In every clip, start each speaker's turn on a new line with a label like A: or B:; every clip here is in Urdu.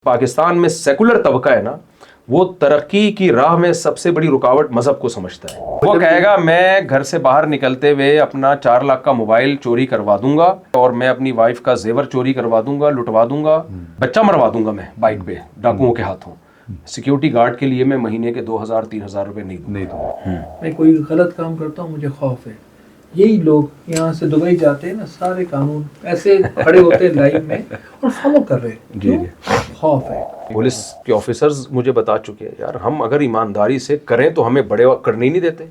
A: پاکستان میں سیکولر طبقہ ہے نا، وہ ترقی کی راہ میں سب سے بڑی رکاوٹ مذہب کو سمجھتا ہے. وہ کہے گا میں گھر سے باہر نکلتے ہوئے اپنا 4 لاکھ کا موبائل چوری کروا دوں گا اور میں اپنی وائف کا زیور چوری کروا دوں گا، لٹوا دوں گا، بچہ مروا دوں گا میں بائک پہ ڈاکوؤں کے ہاتھوں. سیکیورٹی گارڈ کے لیے میں مہینے کے 2000-3000 روپے نہیں دوں.
B: میں کوئی غلط کام کرتا ہوں مجھے خوف ہے. یہی لوگ یہاں سے دبئی جاتے ہیں نا، سارے قانون ایسے کھڑے ہوتے ہیں لائن میں اور فالو کر رہے ہیں.
A: جی
B: خوف ہے.
A: پولیس کے آفیسرز مجھے بتا چکے ہیں یار، ہم اگر ایمانداری سے کریں تو ہمیں بڑے کرنے ہی نہیں دیتے،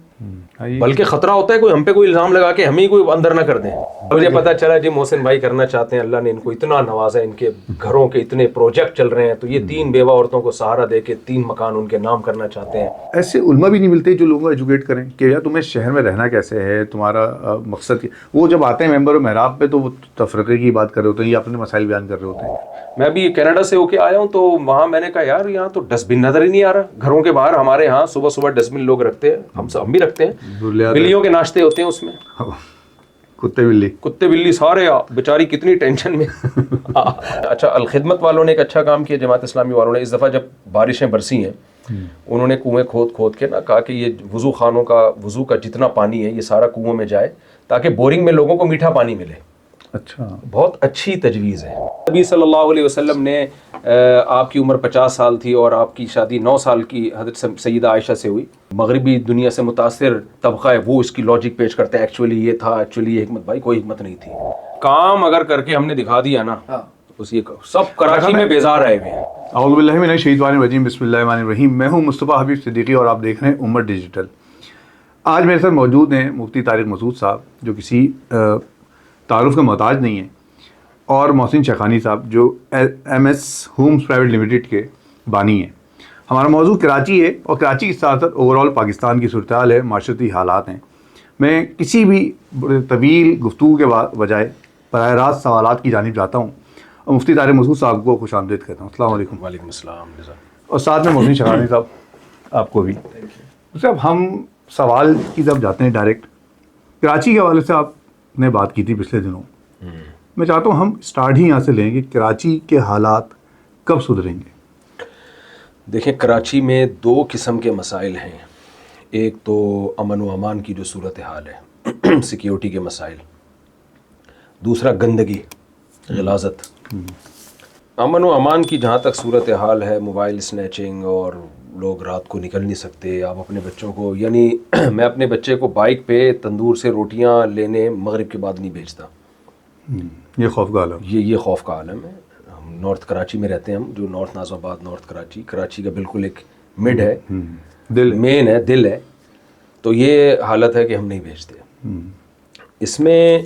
A: بلکہ خطرہ ہوتا ہے کوئی ہم پہ کوئی الزام لگا کے ہمیں کوئی اندر نہ کر دیں. مجھے پتا چلا جی محسن بھائی کرنا چاہتے ہیں، اللہ نے ان کو اتنا نوازا، ان کے گھروں کے اتنے پروجیکٹ چل رہے ہیں، تو یہ 3 بیوہ عورتوں کو سہارا دے کے 3 مکان ان کے نام کرنا چاہتے ہیں.
C: ایسے علماء بھی نہیں ملتے جو لوگوں کو ایجوکیٹ کریں کہ یار تمہیں شہر میں رہنا کیسے ہے، تمہارا مقصد کیا. وہ جب آتے ہیں ممبر محراب پہ تو وہ تفرقے کی بات کر رہے ہوتے ہیں یا اپنے مسائل بیان کر رہے ہوتے ہیں.
A: میں ابھی کینیڈا سے ہو کے آیا ہوں تو وہاں میں نے کہا یار یہاں تو ڈسٹ بن نظر ہی نہیں آ رہا. گھروں کے باہر ہمارے یہاں صبح صبح ڈسٹ بن لوگ رکھتے ہیں، ہم بھی رکھتے ہیں، بلیوں کے ناشتے ہوتے ہیں اس میں، کتے بلی سارے بیچاری کتنی ٹینشن میں. اچھا الخدمت والوں نے ایک اچھا کام کیا، جماعت اسلامی والوں نے. اس دفعہ جب بارشیں برسی ہیں انہوں نے کنویں کھود کے نا کہا کہ یہ وضو خانوں کا وضو کا جتنا پانی ہے یہ سارا کنووں میں جائے تاکہ بورنگ میں لوگوں کو میٹھا پانی ملے.
C: اچھا،
A: بہت اچھی تجویز ہے. نبی صلی اللہ علیہ وسلم نے آپ کی عمر 50 سال تھی اور آپ کی شادی 9 سال کی حضرت سیدہ عائشہ سے ہوئی. مغربی دنیا سے متاثر طبقہ ہے وہ اس کی لاجک پیش کرتے ہیں، ایکچولی یہ تھا، ایکچولی یہ حکمت. بھائی کوئی حکمت نہیں تھی. کام اگر کر کے ہم نے دکھا دیا نا، اس یہ سب کراچی میں بیزار رہے ہوئے ہیں.
C: اعوذ باللہ من الشیطان الرجیم، بسم اللہ الرحمن الرحیم. میں ہوں مصطفیٰ حبیب صدیقی اور آپ دیکھ رہے ہیں امت ڈیجیٹل. آج میرے ساتھ موجود ہیں مفتی طارق مسعود صاحب، جو کسی تعارف کا محتاج نہیں ہیں، اور محسن شیخانی صاحب جو MS ہومز پرائیویٹ لمیٹڈ کے بانی ہیں. ہمارا موضوع کراچی ہے اور کراچی کے ساتھ ساتھ اوور آل پاکستان کی صورتحال ہے، معاشرتی حالات ہیں. میں کسی بھی طویل گفتگو کے بجائے براہ راست سوالات کی جانب جاتا ہوں اور مفتی طارق مسعود صاحب کو خوش آمدید کہتا ہوں. السلام علیکم.
A: وعلیکم السلام.
C: اور ساتھ میں محسن شیخانی صاحب آپ کو بھی. صاحب ہم سوال کی طرف جاتے ہیں ڈائریکٹ. کراچی کے حوالے سے آپ نے بات کی تھی پچھلے دنوں. میں چاہتا ہوں ہم سٹارٹ ہی یہاں سے لیں کہ کراچی کے حالات کب سدھریں گے؟
A: دیکھیں کراچی میں 2 قسم کے مسائل ہیں. ایک تو امن و امان کی جو صورتحال ہے، سیکیورٹی کے مسائل. دوسرا گندگی، غلاظت. امن و امان کی جہاں تک صورتحال ہے، موبائل سنیچنگ اور لوگ رات کو نکل نہیں سکتے. آپ اپنے بچوں کو، یعنی میں اپنے بچے کو بائک پہ تندور سے روٹیاں لینے مغرب کے بعد نہیں بھیجتا.
C: یہ خوف کا عالم،
A: یہ خوف کا عالم ہے. ہم نارتھ کراچی میں رہتے ہیں، ہم جو نارتھ ناظم آباد، نارتھ کراچی کا بالکل ایک مڈ ہے، مین ہے، دل ہے. تو یہ حالت ہے کہ ہم نہیں بھیجتے. اس میں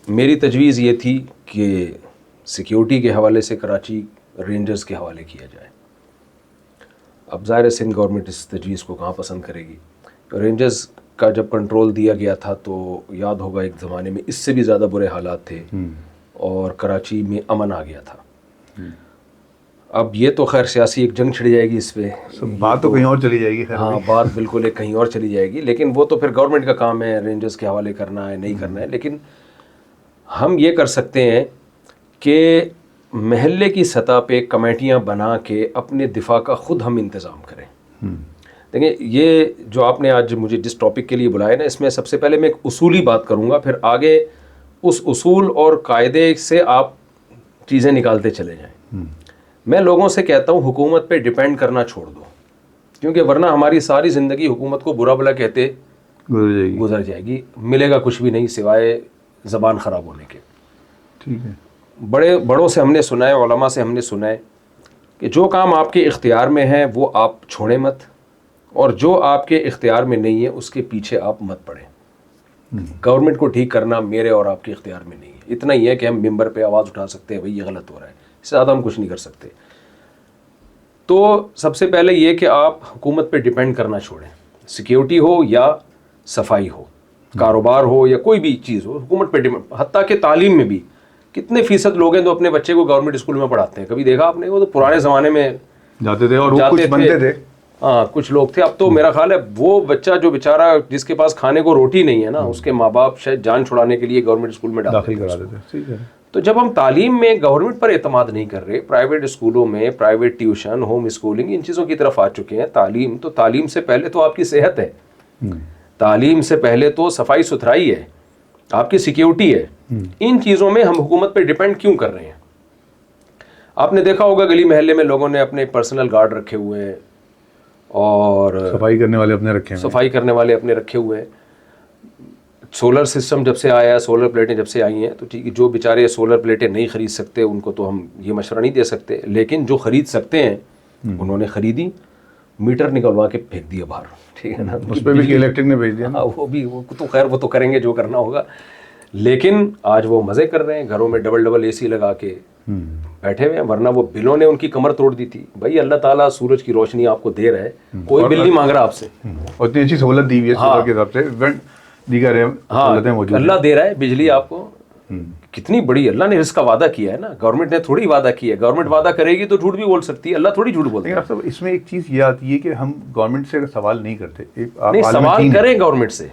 A: میری تجویز یہ تھی کہ سیکیورٹی کے حوالے سے کراچی رینجرز کے حوالے کیا جائے. اب ظاہر ہے سندھ گورنمنٹ اس تجویز کو کہاں پسند کرے گی. رینجرز کا جب کنٹرول دیا گیا تھا تو یاد ہوگا ایک زمانے میں اس سے بھی زیادہ برے حالات تھے اور کراچی میں امن آ گیا تھا. اب یہ تو خیر سیاسی ایک جنگ چھڑ جائے گی اس پہ،
C: بات تو کہیں اور چلی جائے گی.
A: ہاں بات بالکل ایک کہیں اور چلی جائے گی، لیکن وہ تو پھر گورنمنٹ کا کام ہے رینجرز کے حوالے کرنا ہے نہیں کرنا ہے. لیکن ہم یہ کر سکتے ہیں کہ محلے کی سطح پہ کمیٹیاں بنا کے اپنے دفاع کا خود ہم انتظام کریں. دیکھیں یہ جو آپ نے آج مجھے جس ٹاپک کے لیے بلایا نا، اس میں سب سے پہلے میں ایک اصولی بات کروں گا، پھر آگے اس اصول اور قاعدے سے آپ چیزیں نکالتے چلے جائیں. میں لوگوں سے کہتا ہوں حکومت پہ ڈیپینڈ کرنا چھوڑ دو، کیونکہ ورنہ ہماری ساری زندگی حکومت کو برا بلا کہتے گزر جائے گی. ملے گا کچھ بھی نہیں سوائے زبان خراب ہونے کے.
C: ٹھیک ہے.
A: بڑوں سے ہم نے سنا ہے، علماء سے ہم نے سنا ہے کہ جو کام آپ کے اختیار میں ہے وہ آپ چھوڑیں مت، اور جو آپ کے اختیار میں نہیں ہے اس کے پیچھے آپ مت پڑیں. گورنمنٹ کو ٹھیک کرنا میرے اور آپ کے اختیار میں نہیں ہے. اتنا ہی ہے کہ ہم ممبر پہ آواز اٹھا سکتے ہیں بھئی یہ غلط ہو رہا ہے، اس سے زیادہ ہم کچھ نہیں کر سکتے. تو سب سے پہلے یہ کہ آپ حکومت پہ ڈیپینڈ کرنا چھوڑیں. سیکیورٹی ہو یا صفائی ہو، کاروبار ہو یا کوئی بھی چیز ہو، حکومت پہ ڈیپینڈ. حتیٰ کہ تعلیم میں بھی کتنے فیصد لوگ ہیں جو اپنے بچے کو گورنمنٹ اسکول میں پڑھاتے ہیں؟ کبھی دیکھا آپ نے؟ وہ تو پرانے زمانے میں
C: جاتے تھے اور وہ کچھ بنتے تھے.
A: ہاں کچھ لوگ تھے. اب تو میرا خیال ہے وہ بچہ جو بیچارہ جس کے پاس کھانے کو روٹی نہیں ہے نا، اس کے ماں باپ شاید جان چھڑانے کے لیے گورنمنٹ اسکول میں داخل کرا دیتے. تو جب ہم تعلیم میں گورنمنٹ پر اعتماد نہیں کر رہے, پرائیویٹ اسکولوں میں پرائیویٹ ٹیوشن, ہوم اسکولنگ, ان چیزوں کی طرف آ چکے ہیں, تعلیم تو تعلیم سے پہلے تو آپ کی صحت ہے, تعلیم سے پہلے تو صفائی ستھرائی ہے, آپ کی سیکیورٹی ہے. ان چیزوں میں ہم حکومت پہ ڈیپینڈ کیوں کر رہے ہیں؟ آپ نے دیکھا ہوگا گلی محلے میں لوگوں نے اپنے پرسنل گارڈ رکھے ہوئے ہیں اور
C: صفائی کرنے والے اپنے رکھے ہیں,
A: صفائی کرنے والے اپنے رکھے ہوئے ہیں. سولر سسٹم جب سے آیا, سولر پلیٹیں جب سے آئی ہیں, تو ٹھیک ہے, جو بیچارے سولر پلیٹیں نہیں خرید سکتے ان کو تو ہم یہ مشورہ نہیں دے سکتے, لیکن جو خرید سکتے ہیں انہوں نے خریدی, میٹر نکلوا کے پھینک دیا باہر, ٹھیک ہے نا,
C: اس پہ بھی الیکٹرک نے بھیج دیا.
A: ہاں وہ بھی, وہ تو خیر وہ تو کریں گے جو کرنا ہوگا, لیکن آج وہ مزے کر رہے ہیں, گھروں میں ڈبل ڈبل اے سی لگا کے بیٹھے ہوئے ہیں, ورنہ وہ بلوں نے ان کی کمر توڑ دی تھی. بھائی اللہ تعالیٰ سورج کی روشنی آپ کو دے رہا ہے, کوئی بل نہیں مانگ رہا آپ سے,
C: اور اتنی اچھی سہولت دی ہوئی ہے سولر کے حساب سے, دیگر سہولتیں موجود ہیں.
A: اللہ دے رہا ہے بجلی آپ کو, کتنی بڑی, اللہ نے رزق کا وعدہ کیا ہے نا, گورنمنٹ نے تھوڑی وعدہ کیا ہے. گورنمنٹ وعدہ کرے گی تو جھوٹ بھی بول سکتی ہے, اللہ تھوڑی جھوٹ بولتا ہے.
C: لیکن اس میں ایک چیز یہ آتی ہے کہ ہم گورنمنٹ سے سوال نہیں کرتے,
A: نہیں سوال کریں گورنمنٹ سے,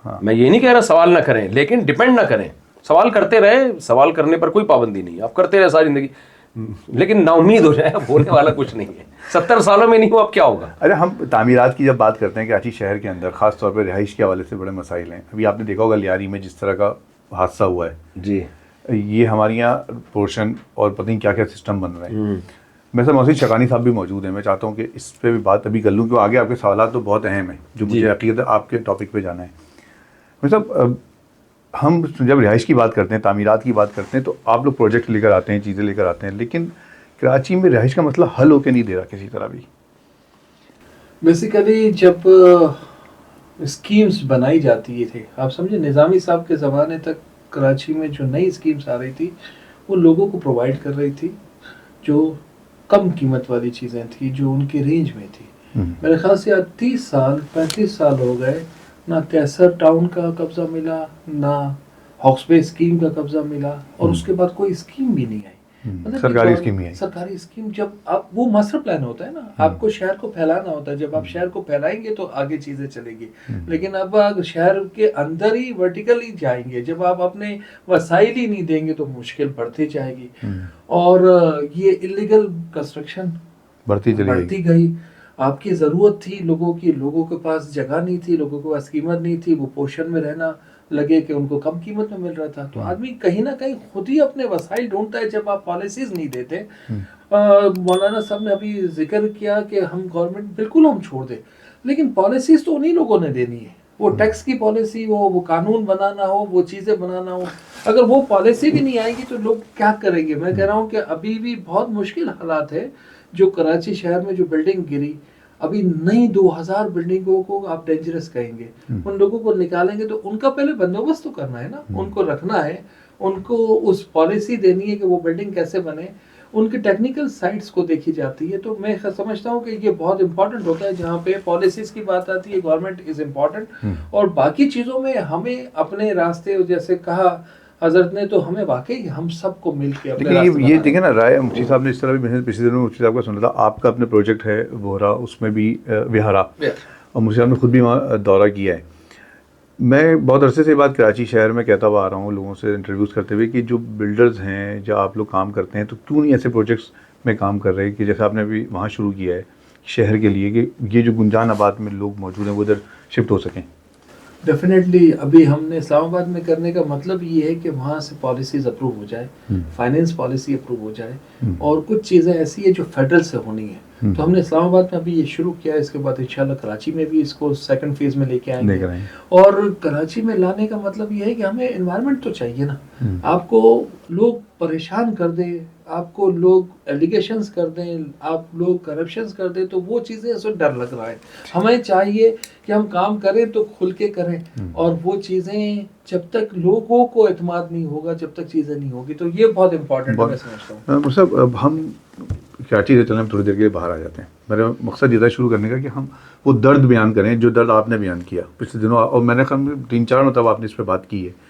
A: میں یہ نہیں کہہ رہا سوال نہ کریں, لیکن ڈیپینڈ نہ کریں. سوال کرتے رہے, سوال کرنے پر کوئی پابندی نہیں, آپ کرتے رہے ساری زندگی, لیکن نا امید ہو جائے, بولنے والا کچھ نہیں ہے. 70 سالوں میں نہیں ہوا, اب کیا ہوگا؟
C: ارے ہم تعمیرات کی جب بات کرتے ہیں کراچی شہر کے اندر, خاص طور پہ رہائش کے حوالے سے بڑے مسائل ہیں. ابھی آپ نے دیکھا ہوگا لیاری میں جس طرح کا حادثہ ہوا ہے,
A: جی
C: یہ ہمارے یہاں پورشن اور پتہ نہیں کیا کیا سسٹم بن رہے ہیں. میرے ساتھ محسن شقانی صاحب بھی موجود ہیں, میں چاہتا ہوں کہ اس پہ بھی بات ابھی کر لوں, کیونکہ آگے آپ کے سوالات تو بہت اہم ہیں جو مجھے عقیدت ہے آپ کے ٹاپک پہ جانا ہے. میرے صاحب ہم جب رہائش کی بات کرتے ہیں, تعمیرات کی بات کرتے ہیں, تو آپ لوگ پروجیکٹ لے کر آتے ہیں, چیزیں لے کر آتے ہیں, لیکن کراچی میں رہائش کا مسئلہ حل ہو کے نہیں دے رہا کسی طرح بھی.
B: بیسیکلی جب اسکیمز بنائی جاتی تھی, آپ سمجھے نظامی صاحب کے زمانے تک کراچی میں جو نئی اسکیمز آ رہی تھی وہ لوگوں کو پرووائڈ کر رہی تھی جو کم قیمت والی چیزیں تھیں جو ان کے رینج میں تھی. میرے خیال سے 30 سال 35 سال ہو گئے, نہ کیسر ٹاؤن کا قبضہ ملا, نہ ہاکس بے اسکیم کا قبضہ ملا, اور اس کے بعد کوئی اسکیم بھی نہیں آئی.
C: سرکاری اسکیم ہی ہے.
B: سرکاری اسکیم جب آپ, وہ ماسٹر پلان ہوتا ہے نا, آپ کو شہر کو پھیلانا ہوتا ہے, جب آپ شہر کو پھیلائیں گے تو آگے چیزیں چلے گی. لیکن اب شہر کے اندر ہی ورٹیکلی جائیں گے, جب آپ اپنے وسائل ہی نہیں دیں گے تو مشکل بڑھتی جائے گی. اور یہ انلیگل کنسٹرکشن بڑھتی گئی. آپ کی ضرورت تھی لوگوں کی, لوگوں کے پاس جگہ نہیں تھی, لوگوں کے پاس قیمت نہیں تھی, وہ پورشن میں رہنا لگے کہ ان کو کم قیمت میں مل رہا تھا. تو آدمی کہیں نہ کہیں خود ہی اپنے وسائل ڈھونڈتا ہے جب آپ پالیسیز نہیں دیتے. مولانا صاحب نے ابھی ذکر کیا کہ ہم گورنمنٹ بالکل ہم چھوڑ دیں, لیکن پالیسیز تو انہی لوگوں نے دینی ہے. وہ ٹیکس کی پالیسی ہو, وہ قانون بنانا ہو, وہ چیزیں بنانا ہو, اگر وہ پالیسی بھی نہیں آئے گی تو لوگ کیا کریں گے؟ میں کہہ رہا ہوں کہ ابھی بھی بہت مشکل حالات ہے. جو کراچی شہر میں جو بلڈنگ گری, ابھی نئی 2000 بلڈنگوں کو آپ ڈینجرس کہیں گے, ان لوگوں کو نکالیں گے تو ان کا پہلے بندوبست تو کرنا ہے نا, ان کو رکھنا ہے, ان کو اس پالیسی دینی ہے کہ وہ بلڈنگ کیسے بنے, ان کی ٹیکنیکل سائٹس کو دیکھی جاتی ہے. تو میں سمجھتا ہوں کہ یہ بہت امپورٹنٹ ہوتا ہے جہاں پہ پالیسیز کی بات آتی ہے, گورنمنٹ از امپورٹنٹ. اور باقی چیزوں میں ہمیں اپنے راستے, جیسے کہا حضرت نے, تو ہمیں واقعی ہم سب کو مل کے اپنے راستے.
C: یہ دیکھیں نا, رائے مفتی صاحب نے اس طرح بھی پچھلے دنوں مفتی صاحب کا سنا تھا, آپ کا اپنے پروجیکٹ ہے بہرا, اس میں بھی وہارا, اور مفتی صاحب نے خود بھی وہاں دورہ کیا ہے. میں بہت عرصے سے بات کراچی شہر میں کہتا ہوا آ رہا ہوں لوگوں سے انٹرویوز کرتے ہوئے کہ جو بلڈرز ہیں, جو آپ لوگ کام کرتے ہیں, تو کیوں نہیں ایسے پروجیکٹس میں کام کر رہے کہ جیسے آپ نے ابھی وہاں شروع کیا ہے شہر کے لیے, کہ یہ جو گنجان آباد میں لوگ موجود ہیں وہ ادھر شفٹ ہو سکیں.
B: ڈیفینیٹلی ابھی ہم نے اسلام آباد میں کرنے کا مطلب یہ ہے کہ وہاں سے پالیسیز اپروو ہو جائے, فائنینس پالیسی اپروو ہو جائے, اور کچھ چیزیں ایسی ہیں جو فیڈرل سے ہونی ہے. تو ہم نے اسلام آباد میں ابھی یہ شروع کیا ہے, اس کے بعد انشاءاللہ کراچی میں بھی اس کو سیکنڈ فیز میں لے کے آئیں گے. اور کراچی میں لانے کا مطلب یہ ہے کہ ہمیں انوائرمنٹ تو چاہیے نا. آپ کو لوگ پریشان کر دیں, آپ کو لوگ ایلیگیشنز کر دیں, آپ لوگ کرپشنز کر دیں, تو وہ چیزیں اس وقت ڈر لگ رہا ہے. ہمیں چاہیے کہ ہم کام کریں تو کھل کے کریں, اور وہ چیزیں جب تک لوگوں کو اعتماد نہیں ہوگا, جب تک چیزیں نہیں ہوگی, تو یہ بہت امپورٹنٹ ہے. میں سمجھتا ہوں
C: صاحب اب ہم کراچی سے چلیں, ہم تھوڑی دیر کے لیے باہر آ جاتے ہیں. میرا مقصد یہ تھا شروع کرنے کا کہ ہم وہ درد بیان کریں جو درد آپ نے بیان کیا پچھلے دنوں, اور میں نے 3-4 مرتبہ آپ نے اس پہ بات کی ہے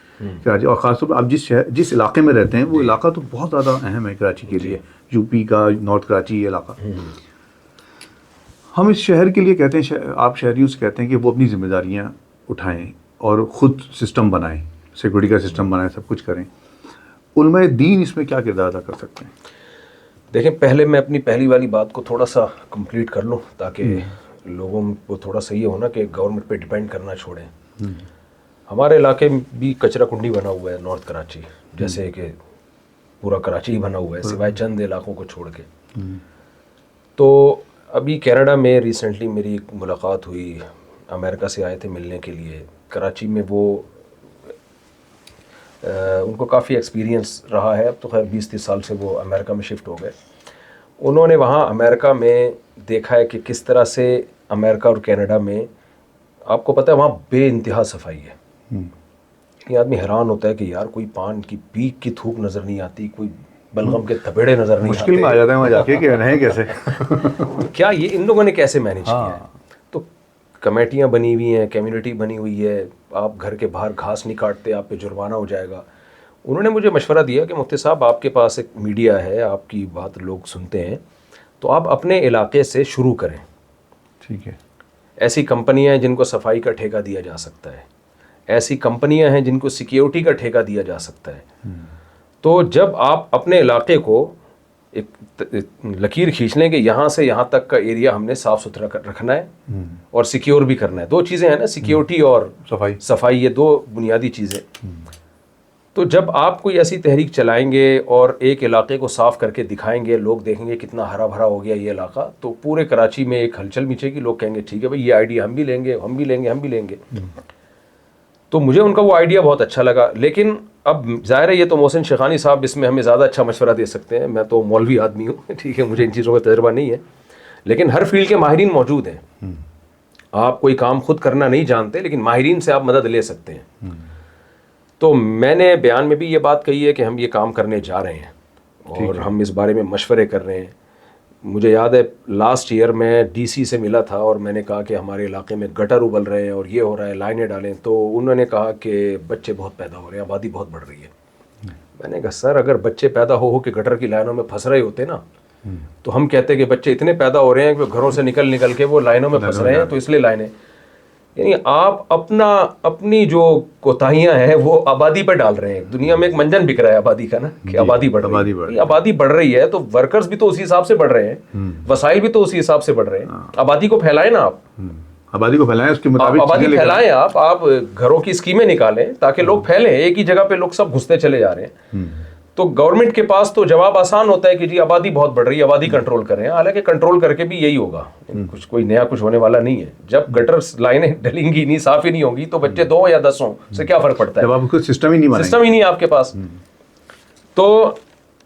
C: کراچی, اور خاص طور پہ آپ جس علاقے میں رہتے ہیں وہ علاقہ تو بہت زیادہ اہم ہے کراچی کے لیے, یو پی کا نارتھ کراچی یہ علاقہ. ہم اس شہر کے لیے کہتے ہیں, آپ شہریوں سے کہتے ہیں کہ وہ اپنی ذمہ داریاں اٹھائیں اور خود سسٹم بنائیں, سیکورٹی کا سسٹم بنائیں, سب کچھ کریں. علماء دین اس میں کیا کردار ادا کر سکتے ہیں؟
A: دیکھیں پہلے میں اپنی پہلی والی بات کو تھوڑا سا کمپلیٹ کر لوں تاکہ لوگوں کو تھوڑا سا یہ ہونا کہ گورنمنٹ پہ ڈپینڈ کرنا چھوڑیں. ہمارے علاقے میں بھی کچرا کنڈی بنا ہوا ہے نارتھ کراچی، جیسے کہ پورا کراچی ہی بنا ہوا ہے سوائے چند علاقوں کو چھوڑ کے. تو ابھی کینیڈا میں ریسنٹلی میری ایک ملاقات ہوئی، امریکہ سے آئے تھے ملنے کے لیے. کراچی میں وہ ان کو کافی ایکسپیرینس رہا ہے، اب تو خیر 20-30 سال سے وہ امریکہ میں شفٹ ہو گئے. انہوں نے وہاں امریکہ میں دیکھا ہے کہ کس طرح سے امریکہ اور کینیڈا میں آپ کو پتہ ہے وہاں بے انتہا صفائی ہے. یہ آدمی حیران ہوتا ہے کہ یار کوئی پان کی پیک کی تھوک نظر نہیں آتی، کوئی بلغم کے تھپیڑے نظر نہیں آتے.
C: مشکل میں آ جاتا ہے وہاں جا کے کہ رہیں کیسے.
A: کیا یہ ان لوگوں نے کیسے مینیج کیا ہے؟ تو کمیٹیاں بنی ہوئی ہیں، کمیونٹی بنی ہوئی ہے، آپ گھر کے باہر گھاس نہیں کاٹتے آپ پہ جرمانہ ہو جائے گا. انہوں نے مجھے مشورہ دیا کہ مفتی صاحب آپ کے پاس ایک میڈیا ہے، آپ کی بات لوگ سنتے ہیں، تو آپ اپنے علاقے سے شروع کریں.
C: ٹھیک ہے.
A: ایسی کمپنیاں ہیں جن کو صفائی کا ٹھیکہ دیا جا سکتا ہے، ایسی کمپنیاں ہیں جن کو سیکیورٹی کا ٹھیکہ دیا جا سکتا ہے. تو جب آپ اپنے علاقے کو ایک لکیر کھینچ لیں کہ یہاں سے یہاں تک کا ایریا ہم نے صاف ستھرا رکھنا ہے اور سیکیور بھی کرنا ہے. دو چیزیں ہیں نا، سیکیورٹی اور صفائی، یہ دو بنیادی چیزیں. تو جب آپ کوئی ایسی تحریک چلائیں گے اور ایک علاقے کو صاف کر کے دکھائیں گے، لوگ دیکھیں گے کتنا ہرا بھرا ہو گیا یہ علاقہ، تو پورے کراچی میں ایک ہلچل مچے گی. لوگ کہیں گے ٹھیک ہے بھائی یہ آئیڈیا ہم بھی لیں گے، ہم بھی لیں گے، ہم بھی لیں گے. تو مجھے ان کا وہ آئیڈیا بہت اچھا لگا. لیکن اب ظاہر ہے یہ تو محسن شیخانی صاحب اس میں ہمیں زیادہ اچھا مشورہ دے سکتے ہیں، میں تو مولوی آدمی ہوں، ٹھیک ہے، مجھے ان چیزوں کا تجربہ نہیں ہے. لیکن ہر فیلڈ کے ماہرین موجود ہیں. آپ کوئی کام خود کرنا نہیں جانتے لیکن ماہرین سے آپ مدد لے سکتے ہیں. تو میں نے بیان میں بھی یہ بات کہی ہے کہ ہم یہ کام کرنے جا رہے ہیں اور ہم اس بارے میں مشورے کر رہے ہیں. مجھے یاد ہے لاسٹ ایئر میں ڈی سی سے ملا تھا اور میں نے کہا کہ ہمارے علاقے میں گٹر ابل رہے ہیں اور یہ ہو رہا ہے، لائنیں ڈالیں. تو انہوں نے کہا کہ بچے بہت پیدا ہو رہے ہیں، آبادی بہت بڑھ رہی ہے. میں نے کہا سر اگر بچے پیدا ہو کے گٹر کی لائنوں میں پھنس رہے ہوتے نا تو ہم کہتے کہ بچے اتنے پیدا ہو رہے ہیں کہ گھروں سے نکل کے وہ لائنوں میں پھنس رہے ہیں تو اس لیے لائنیں. یعنی آپ اپنی جو کوتاہیاں ہیں وہ آبادی پہ ڈال رہے ہیں. دنیا میں ایک منجن بک رہا ہے آبادی کا نا کہ آبادی بڑھ رہی ہے. آبادی بڑھ رہی ہے تو ورکرز بھی تو اسی حساب سے بڑھ رہے ہیں، وسائل بھی تو اسی حساب سے بڑھ رہے ہیں. آبادی کو پھیلائیں نا، آپ
C: آبادی کو پھیلائیں، اس کے مطابق
A: آبادی پھیلائیں. آپ گھروں کی اسکیمیں نکالیں تاکہ لوگ پھیلیں. ایک ہی جگہ پہ لوگ سب گھستے چلے جا رہے ہیں. تو گورنمنٹ کے پاس تو جواب آسان ہوتا ہے کہ جی آبادی بہت بڑھ رہی ہے، آبادی کنٹرول کریں. حالانکہ کنٹرول کر کے بھی یہی ہوگا، کچھ کوئی نیا کچھ ہونے والا نہیں ہے. جب گٹر لائنیں ڈلیں گی نہیں، صاف ہی نہیں ہوگی تو بچے 2 یا 10 سے کیا فرق پڑتا ہے؟
C: سسٹم ہی نہیں آپ
A: کے پاس. تو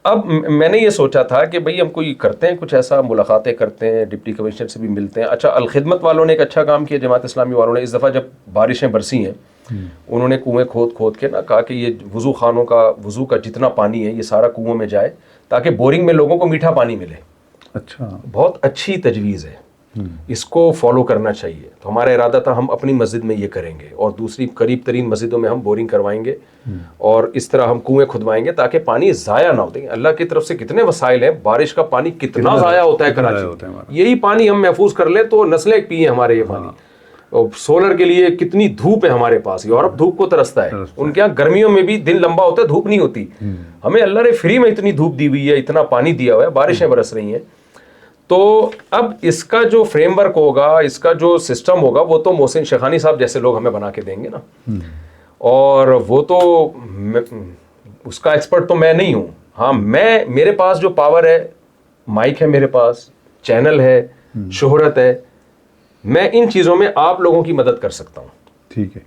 A: اب میں نے یہ سوچا تھا کہ بھئی ہم کوئی کرتے ہیں کچھ ایسا، ملاقاتیں کرتے ہیں، ڈپٹی کمشنر سے بھی ملتے ہیں. اچھا الخدمت والوں نے ایک اچھا کام کیا، جماعت اسلامی والوں نے. اس دفعہ جب بارشیں برسی ہیں انہوں نے کنویں کھود کے نا کہا کہ یہ وضو خانوں کا وضو کا جتنا پانی ہے یہ سارا کنووں میں جائے تاکہ بورنگ میں لوگوں کو میٹھا پانی ملے.
C: اچھا،
A: بہت اچھی تجویز ہے، اس کو فالو کرنا چاہیے. تو ہمارا ارادہ تھا ہم اپنی مسجد میں یہ کریں گے اور دوسری قریب ترین مسجدوں میں ہم بورنگ کروائیں گے اور اس طرح ہم کنویں کھدوائیں گے تاکہ پانی ضائع نہ ہوتے. اللہ کی طرف سے کتنے وسائل ہیں، بارش کا پانی کتنا ضائع ہوتا ہے کراچی. یہی پانی ہم محفوظ کر لیں تو نسلیں پئیں ہمارے یہ پانی. سولر کے لیے کتنی دھوپ ہے ہمارے پاس، یورپ دھوپ کو ترستا ہے، ان کے یہاں گرمیوں میں بھی دن لمبا ہوتا ہے، دھوپ نہیں ہوتی. ہمیں اللہ نے فری میں اتنی دھوپ دی ہوئی ہے، اتنا پانی دیا ہوا ہے، بارشیں برس رہی ہیں. تو اب اس کا جو فریم ورک ہوگا، اس کا جو سسٹم ہوگا وہ تو محسن شیخانی صاحب جیسے لوگ ہمیں بنا کے دیں گے نا. اور وہ تو اس کا ایکسپرٹ تو میں نہیں ہوں. ہاں میرے پاس جو پاور ہے، مائک ہے میرے پاس، چینل ہے، شہرت ہے، میں ان چیزوں میں آپ لوگوں کی مدد کر سکتا ہوں.
C: ٹھیک ہے.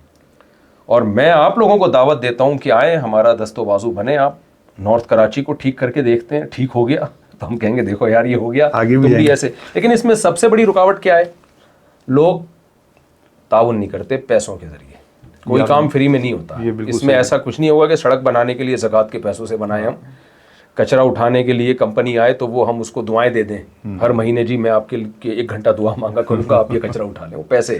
A: اور میں آپ لوگوں کو دعوت دیتا ہوں کہ آئیں، ہمارا دست و بازو بنے. آپ نارتھ کراچی کو ٹھیک کر کے دیکھتے ہیں، ٹھیک ہو گیا تو ہم کہیں گے دیکھو یار یہ ہو گیا، تم بھی ایسے. لیکن اس میں سب سے بڑی رکاوٹ کیا ہے؟ لوگ تعاون نہیں کرتے پیسوں کے ذریعے. کوئی کام فری میں نہیں ہوتا. اس میں ایسا کچھ نہیں ہوگا کہ سڑک بنانے کے لیے زکوٰۃ کے پیسوں سے بنائیں ہم. کچرا اٹھانے کے لیے کمپنی آئے تو وہ ہم اس کو دعائیں دے دیں ہر مہینے، جی میں آپ کے 1 گھنٹہ دعا مانگا کروں گا، آپ یہ کچرا اٹھا لیں. وہ پیسے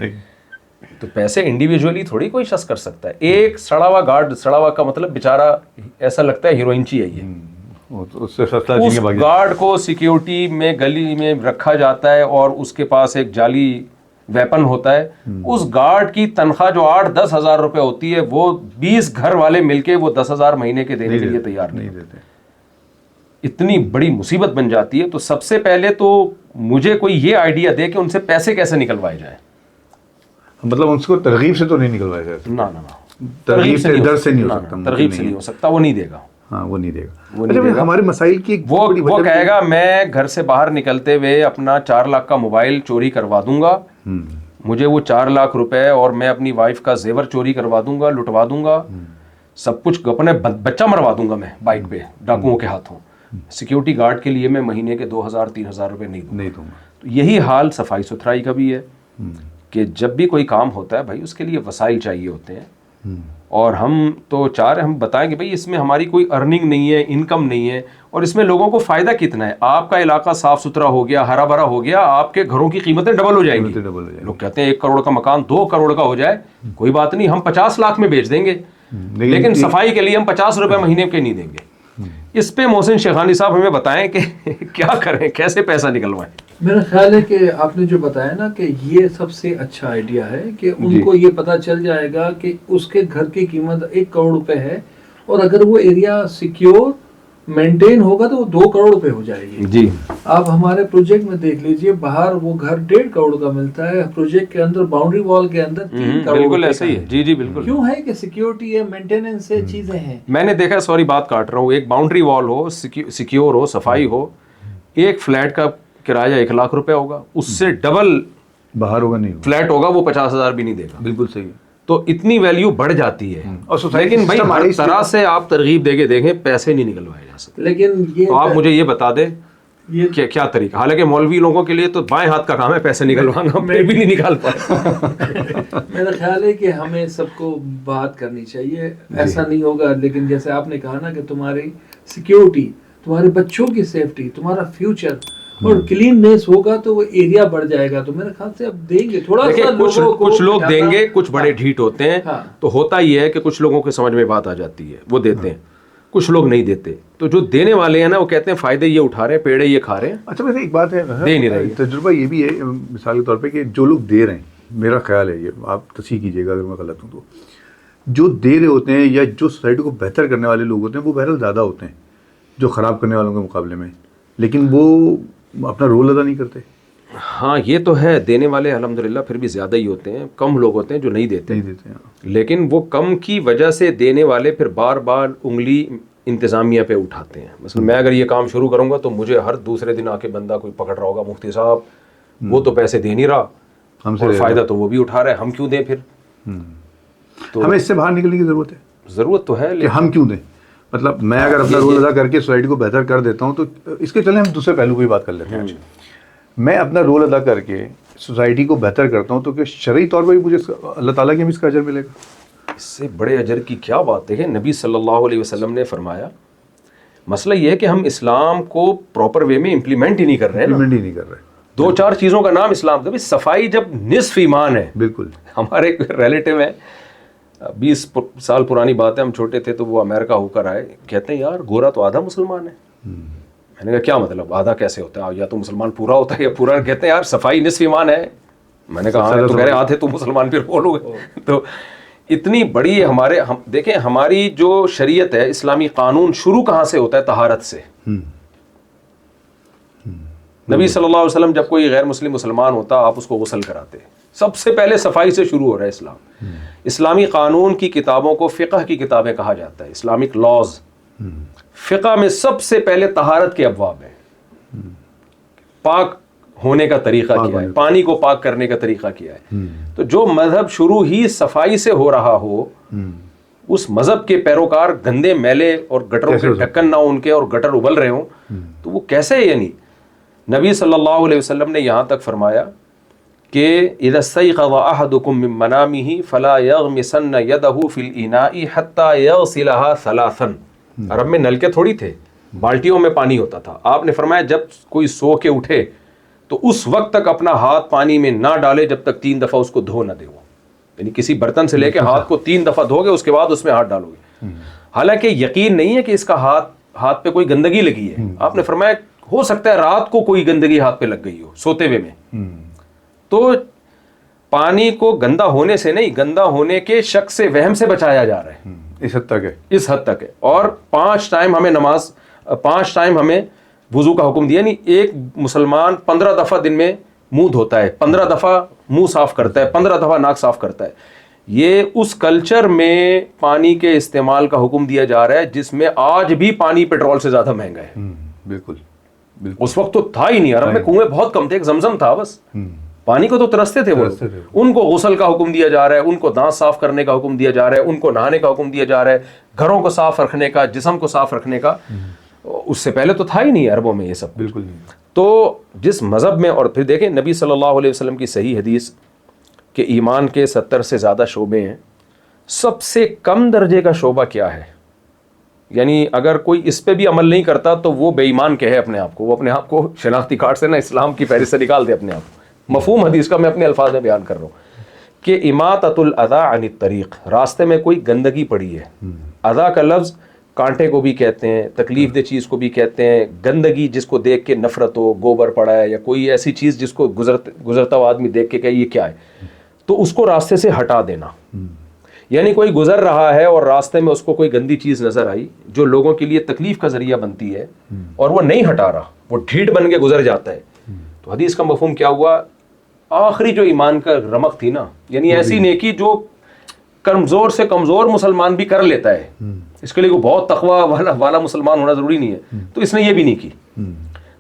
A: تو پیسے انڈیویجولی تھوڑی کوئی شخص کر سکتا ہے. ایک سڑا ہوا گارڈ، سڑا ہوا کا مطلب بیچارہ ایسا لگتا ہے ہیروئنچی ہے یہ. اس گارڈ کو سیکیورٹی میں گلی میں رکھا جاتا ہے اور اس کے پاس ایک جعلی ویپن ہوتا ہے, اس گارڈ کی تنخواہ جو 8-10 ہزار روپے ہوتی ہے وہ 20 گھر والے مل کے وہ 10,000 مہینے کے دینے کے لیے تیار نہیں
C: دیتے.
A: اتنی بڑی مصیبت بن جاتی ہے. تو سب سے پہلے تو مجھے کوئی یہ آئیڈیا دے کہ ان سے پیسے کیسے نکلوائے جائیں.
C: مطلب ان کو ترغیب سے تو نہیں نکلوایا جائے.
A: نہ
C: ترغیب سے ڈر سے نہیں ہو سکتا.
A: ترغیب سے نہیں ہو سکتا, وہ نہیں دے گا.
C: ہاں وہ نہیں دے گا. اچھا ہمارے مسائل کی
A: وہ کہے گا میں گھر سے باہر نکلتے ہوئے اپنا 4 لاکھ کا موبائل چوری کروا دوں گا, مجھے وہ 4 لاکھ روپے اور میں اپنی وائف کا زیور چوری کروا دوں گا, لٹوا دوں گا, سب کچھ اپنے بچہ مروا دوں گا میں بائک پہ ڈاکوؤں کے ہاتھوں. سیکیورٹی گارڈ کے لیے میں مہینے کے 2,000-3,000 روپے نہیں دوں گا. تو یہی حال صفائی ستھرائی کا بھی ہے کہ جب بھی کوئی کام ہوتا ہے بھائی اس کے لیے وسائل چاہیے ہوتے ہیں, اور ہم تو ہم بتائیں کہ بھائی اس میں ہماری کوئی ارننگ نہیں ہے, انکم نہیں ہے, اور اس میں لوگوں کو فائدہ کتنا ہے. آپ کا علاقہ صاف ستھرا ہو گیا, ہرا بھرا ہو گیا, آپ کے گھروں کی قیمتیں ڈبل ہو جائیں گی. لوگ کہتے ہیں 1 کروڑ کا مکان 2 کروڑ کا ہو جائے, کوئی بات نہیں, ہم 50 لاکھ میں بیچ دیں گے, لیکن صفائی کے لیے ہم 50 روپے مہینے کے نہیں دیں گے. اس پہ محسن شیخانی صاحب ہمیں بتائیں کہ کیا کریں, کیسے پیسہ نکلوائیں.
B: میرا خیال ہے کہ آپ نے جو بتایا نا کہ یہ سب سے اچھا آئیڈیا ہے کہ ان کو یہ پتا چل جائے گا کہ اس کے گھر کی قیمت 1 کروڑ روپے ہے, اور اگر وہ ایریا سیکیور مینٹین ہوگا تو وہ 2 کروڑ روپے ہو جائے گی.
A: جی
B: آپ ہمارے پروجیکٹ میں دیکھ لیجئے, باہر وہ گھر 1.5 کروڑ کا ملتا ہے, پروجیکٹ کے اندر باؤنڈری وال کے اندر 3 کروڑ.
A: بالکل ایسا ہی ہے. جی جی بالکل.
B: کیوں ہے کہ سیکیورٹی ہے, مینٹیننس ہے, چیزیں ہیں.
A: میں نے دیکھا, سوری بات کاٹ رہا ہوں, ایک باؤنڈری وال ہو, سیکیور ہو, صفائی ہو, ایک فلیٹ کا کرایہ 1 لاکھ روپے ہوگا, اس سے ڈبل
C: باہر ہوگا, نہیں
A: فلیٹ ہوگا, وہ 50,000 بھی نہیں دے گا.
C: بالکل صحیح.
A: تو اتنی ویلیو بڑھ جاتی ہے. لیکن بھائی ہر طرح سے آپ ترغیب دے کے دیکھیں, پیسے نہیں نکلوائے جا سکتے.
B: لیکن یہ
A: تو آپ مجھے یہ بتا دیں کہ کیا طریقہ. حالانکہ مولوی لوگوں کے لیے تو بائیں ہاتھ کا کام ہے پیسے نکلوانا, میں بھی نہیں نکال پایا.
B: میرا خیال ہے کہ ہمیں سب کو بات کرنی چاہیے, ایسا نہیں ہوگا. لیکن جیسے آپ نے کہا نا کہ تمہاری سیکیورٹی, تمہارے بچوں کی سیفٹی, تمہارا فیوچر اور کلیننس ہوگا تو وہ ایریا بڑھ جائے گا. تو میرے خیال سے اب دیں گے تھوڑا سا,
A: کچھ لوگ دیں گے, کچھ بڑے ڈھیٹ ہوتے ہیں. تو ہوتا یہ ہے کہ کچھ لوگوں کے سمجھ میں بات آ جاتی ہے, وہ دیتے ہیں, کچھ لوگ نہیں دیتے. تو جو دینے والے ہیں نا وہ کہتے ہیں فائدے یہ اٹھا رہے ہیں, پیڑے یہ کھا رہے ہیں.
C: اچھا ویسے ایک بات ہے,
A: دے نہیں رہے.
C: تجربہ یہ بھی ہے مثال کے طور پہ کہ جو لوگ دے رہے ہیں, میرا خیال ہے, یہ آپ تصحیح کیجیے گا اگر میں غلط ہوں تو, جو دے رہے ہوتے ہیں یا جو سوسائٹی کو بہتر کرنے والے لوگ ہوتے ہیں وہ بہرحال زیادہ ہوتے ہیں جو خراب کرنے والوں کے مقابلے میں, لیکن وہ اپنا رول ادا نہیں کرتے.
A: ہاں یہ تو ہے, دینے والے الحمدللہ پھر بھی زیادہ ہی ہوتے ہیں, کم لوگ ہوتے ہیں جو نہیں دیتے. لیکن وہ کم کی وجہ سے دینے والے پھر بار بار انگلی انتظامیہ پہ اٹھاتے ہیں. مثلا میں اگر یہ کام شروع کروں گا تو مجھے ہر دوسرے دن آ کے بندہ کوئی پکڑ رہا ہوگا, مفتی صاحب وہ تو پیسے دے نہیں رہا, ہم سے فائدہ تو وہ بھی اٹھا رہا ہے, ہم کیوں دیں پھر.
C: تو ہمیں اس سے باہر نکلنے کی ضرورت ہے.
A: ضرورت تو ہے,
C: کہ ہم کیوں دیں. مطلب میں اگر اپنا رول ادا کر کے سوسائٹی کو بہتر کر دیتا ہوں تو اس کے چلیں ہم دوسرے پہلو کی بات کر لیتے ہیں. میں اپنا رول ادا کر کے سوسائٹی کو بہتر کرتا ہوں تو کہ شرعی طور پر بھی مجھے اللہ تعالیٰ کے بھی اس کا اجر ملے گا.
A: اس سے بڑے اجر کی کیا بات ہے. نبی صلی اللہ علیہ وسلم نے فرمایا, مسئلہ یہ ہے کہ ہم اسلام کو پراپر وے میں امپلیمنٹ ہی نہیں کر رہے. 2-4 چیزوں کا نام اسلام کا. صفائی جب نصف ایمان ہے. بالکل. ہمارے ایک ریلیٹیو ہیں, 20 سال پرانی بات ہے, ہم چھوٹے تھے تو وہ امریکہ ہو کر آئے, کہتے ہیں یار گورا تو آدھا مسلمان ہے. میں نے کہا کیا مطلب, آدھا کیسے ہوتا ہے, یا تو مسلمان پورا ہوتا ہے یا پورا. کہتے ہیں یار صفائی نصف ایمان ہے. میں نے کہا ہاں, تو کہہ رہے آدھے تو مسلمان پھر بولو گے. تو اتنی بڑی ہمارے, دیکھیں ہماری جو شریعت ہے, اسلامی قانون شروع کہاں سے ہوتا ہے, طہارت سے. نبی صلی اللہ علیہ وسلم جب کوئی غیر مسلم مسلمان ہوتا آپ اس کو غسل کراتے. سب سے پہلے صفائی سے شروع ہو رہا ہے اسلام. اسلامی قانون کی کتابوں کو فقہ کی کتابیں کہا جاتا ہے, اسلامک لاز. فقہ میں سب سے پہلے طہارت کے ابواب ہیں. پاک ہونے کا طریقہ کیا ہے, پانی کو پاک کرنے کا طریقہ کیا ہے. تو جو مذہب شروع ہی صفائی سے ہو رہا ہو, اس مذہب کے پیروکار گندے میلے اور گٹروں کے ڈھکن نہ ان کے اور گٹر ابل رہے ہوں, تو وہ کیسے. یعنی نبی صلی اللہ علیہ وسلم نے یہاں تک فرمایا کہ اذا استيقظ احدكم من منامه فلا يغمسن يده في الاناء حتى يغسلها ثلاثا. عرب میں نلکے تھوڑی تھے, بالٹیوں میں پانی ہوتا تھا. آپ نے فرمایا جب کوئی سو کے اٹھے تو اس وقت تک اپنا ہاتھ پانی میں نہ ڈالے جب تک 3 دفعہ اس کو دھو نہ دے. وہ یعنی کسی برتن سے لے کے ہاتھ کو 3 دفعہ دھو گے, اس کے بعد اس میں ہاتھ ڈالو گے. حالانکہ یقین نہیں ہے کہ اس کا ہاتھ پہ کوئی گندگی لگی ہے. آپ نے فرمایا ہو سکتا ہے رات کو کوئی گندگی ہاتھ پہ لگ گئی ہو سوتے ہوئے میں. تو پانی کو گندا ہونے سے نہیں، گندا ہونے کے شک سے، وہم سے بچایا جا رہا ہے،
C: اس حد تک ہے،
A: اس حد تک ہے. اور 5 ٹائم ہمیں نماز، 5 ٹائم ہمیں وضو کا حکم دیا. نہیں، ایک مسلمان 15 دفعہ دن میں منہ دھوتا ہے، 15 دفعہ منہ صاف کرتا ہے، 15 دفعہ ناک صاف کرتا ہے. یہ اس کلچر میں پانی کے استعمال کا حکم دیا جا رہا ہے جس میں آج بھی پانی پیٹرول سے زیادہ مہنگا ہے.
C: بالکل بالکل.
A: اس وقت تو تھا ہی نہیں، عرب میں کنویں بہت کم تھے، ایک زمزم تھا بس، پانی کو تو ترستے تھے وہ. ان کو غسل کا حکم دیا جا رہا ہے، ان کو دانت صاف کرنے کا حکم دیا جا رہا ہے، ان کو نہانے کا حکم دیا جا رہا ہے، گھروں کو صاف رکھنے کا، جسم کو صاف رکھنے کا. اس سے پہلے تو تھا ہی نہیں عربوں میں یہ سب.
C: بالکل نہیں.
A: تو جس مذہب میں، اور پھر دیکھیں نبی صلی اللہ علیہ وسلم کی صحیح حدیث کہ ایمان کے 70 سے زیادہ شعبے ہیں، سب سے کم درجے کا شعبہ کیا ہے؟ یعنی اگر کوئی اس پہ بھی عمل نہیں کرتا تو وہ بے ایمان کہے اپنے آپ کو، وہ اپنے آپ کو شناختی کارڈ سے نا اسلام کی فہرست سے نکال دے اپنے آپ کو. مفہوم حدیث کا میں اپنے الفاظ میں بیان کر رہا ہوں کہ اماطۃ الاذی عن الطریق، راستے میں کوئی گندگی پڑی ہے. اذا کا لفظ کانٹے کو بھی کہتے ہیں، تکلیف دہ چیز کو بھی کہتے ہیں، گندگی جس کو دیکھ کے نفرت ہو، گوبر پڑا ہے یا کوئی ایسی چیز جس کو گزرتا ہوا آدمی دیکھ کے کہ یہ کیا ہے، تو اس کو راستے سے ہٹا دینا. یعنی کوئی گزر رہا ہے اور راستے میں اس کو کوئی گندی چیز نظر آئی جو لوگوں کے لیے تکلیف کا ذریعہ بنتی ہے اور وہ نہیں ہٹا رہا، وہ ڈھیٹ بن کے گزر جاتا ہے. تو حدیث کا مفہوم کیا ہوا؟ آخری جو ایمان کا رمق تھی نا، یعنی ایسی نیکی جو کمزور سے کمزور مسلمان بھی کر لیتا ہے، اس کے لیے کوئی بہت تقوی والا مسلمان ہونا ضروری نہیں ہے، تو اس نے یہ بھی نہیں کی.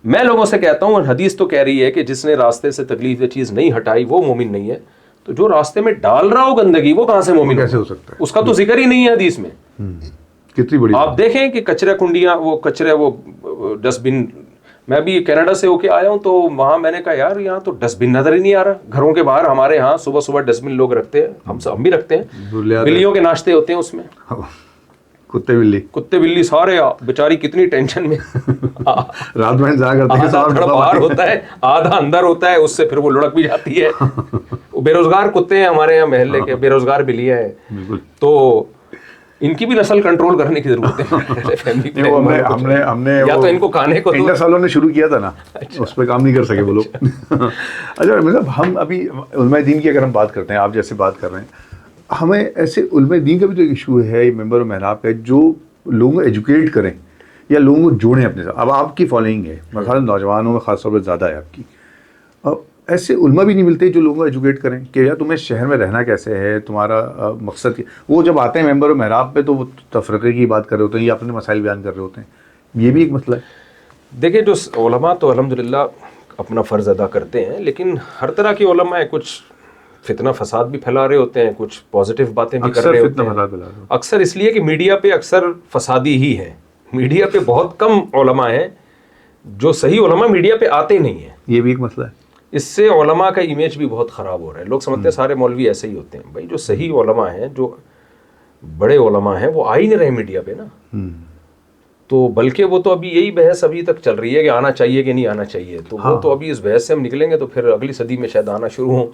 A: میں لوگوں سے کہتا ہوں، حدیث تو کہہ رہی ہے کہ جس نے راستے سے تکلیف دہ چیز نہیں ہٹائی وہ مومن نہیں ہے. تو جو راستے میں ڈال رہا ہو گندگی وہ کہاں سے مومن
C: کیسے ہو سکتا ہے؟
A: اس کا تو ذکر ہی نہیں ہے حدیث میں.
C: کتنی بڑی
A: آپ دیکھیں کہ کچرے کنڈیاں، وہ کچرے، وہ ڈسٹ بن. میں بھی کینیڈا سے ہو کے آیا ہوں تو وہاں میں نے کہا یار یہاں تو ڈسٹ بن نظر ہی نہیں آ رہا. گھروں کے باہر ہمارے ہاں صبح صبح ڈسٹ بن لوگ رکھتے ہیں، ہم بھی رکھتے ہیں، بلیوں کے ناشتے ہوتے ہیں اس میں، کتے بلی سارے بیچاری کتنی ٹینشن میں
C: رات میں انتظار کرتے ہیں،
A: آدھا باہر ہوتا ہے آدھا اندر ہوتا ہے، اس سے پھر وہ لڑک بھی جاتی ہے. بے روزگار کتے ہیں ہمارے یہاں محلے کے، بے روزگار بلیاں ہیں، تو ان کی بھی نسل کنٹرول کرنے کی ضرورت ہے.
C: ہم نے
A: یا تو ان کو کھانے کو
C: انڈس والوں نے شروع کیا تھا نا، اس پہ کام نہیں کر سکے وہ لوگ. اچھا مطلب ہم ابھی علماء دین کی اگر ہم بات کرتے ہیں، آپ جیسے بات کر رہے ہیں، ہمیں ایسے علماء دین کا بھی تو ایک ایشو ہے ممبر و محراب کا، جو لوگوں کو ایجوکیٹ کریں یا لوگوں کو جوڑیں اپنے ساتھ. اب آپ کی فالوئنگ ہے، مثلا نوجوانوں میں خاص طور پر زیادہ ہے آپ کی، ایسے علماء بھی نہیں ملتے جو لوگوں کو ایجوکیٹ کریں کہ یار تمہیں شہر میں رہنا کیسے ہے، تمہارا مقصد کیا. وہ جب آتے ہیں ممبر و محراب پہ تو وہ تفرقے کی بات کر رہے ہوتے ہیں یا اپنے مسائل بیان کر رہے ہوتے ہیں. یہ بھی ایک مسئلہ ہے.
A: دیکھیں جو علماء تو الحمدللہ اپنا فرض ادا کرتے ہیں، لیکن ہر طرح کے علماء ہیں، کچھ فتنہ فساد بھی پھیلا رہے ہوتے ہیں، کچھ پازیٹیو باتیں بھی کر رہے ہوتے ہیں. اکثر اس لیے کہ میڈیا پہ اکثر فسادی ہی ہے. میڈیا پہ بہت کم علماء ہیں جو صحیح علماء میڈیا پہ آتے نہیں ہیں.
C: یہ بھی ایک مسئلہ ہے.
A: اس سے علماء کا امیج بھی بہت خراب ہو رہا ہے. لوگ سمجھتے ہیں سارے مولوی ایسے ہی ہوتے ہیں. بھائی جو صحیح علماء ہیں، جو بڑے علماء ہیں، وہ آ ہی نہیں رہے میڈیا پہ نا. تو بلکہ وہ تو ابھی یہی بحث ابھی تک چل رہی ہے کہ آنا چاہیے کہ نہیں آنا چاہیے. تو وہ تو ابھی اس بحث سے ہم نکلیں گے تو پھر اگلی صدی میں شاید آنا شروع ہوں.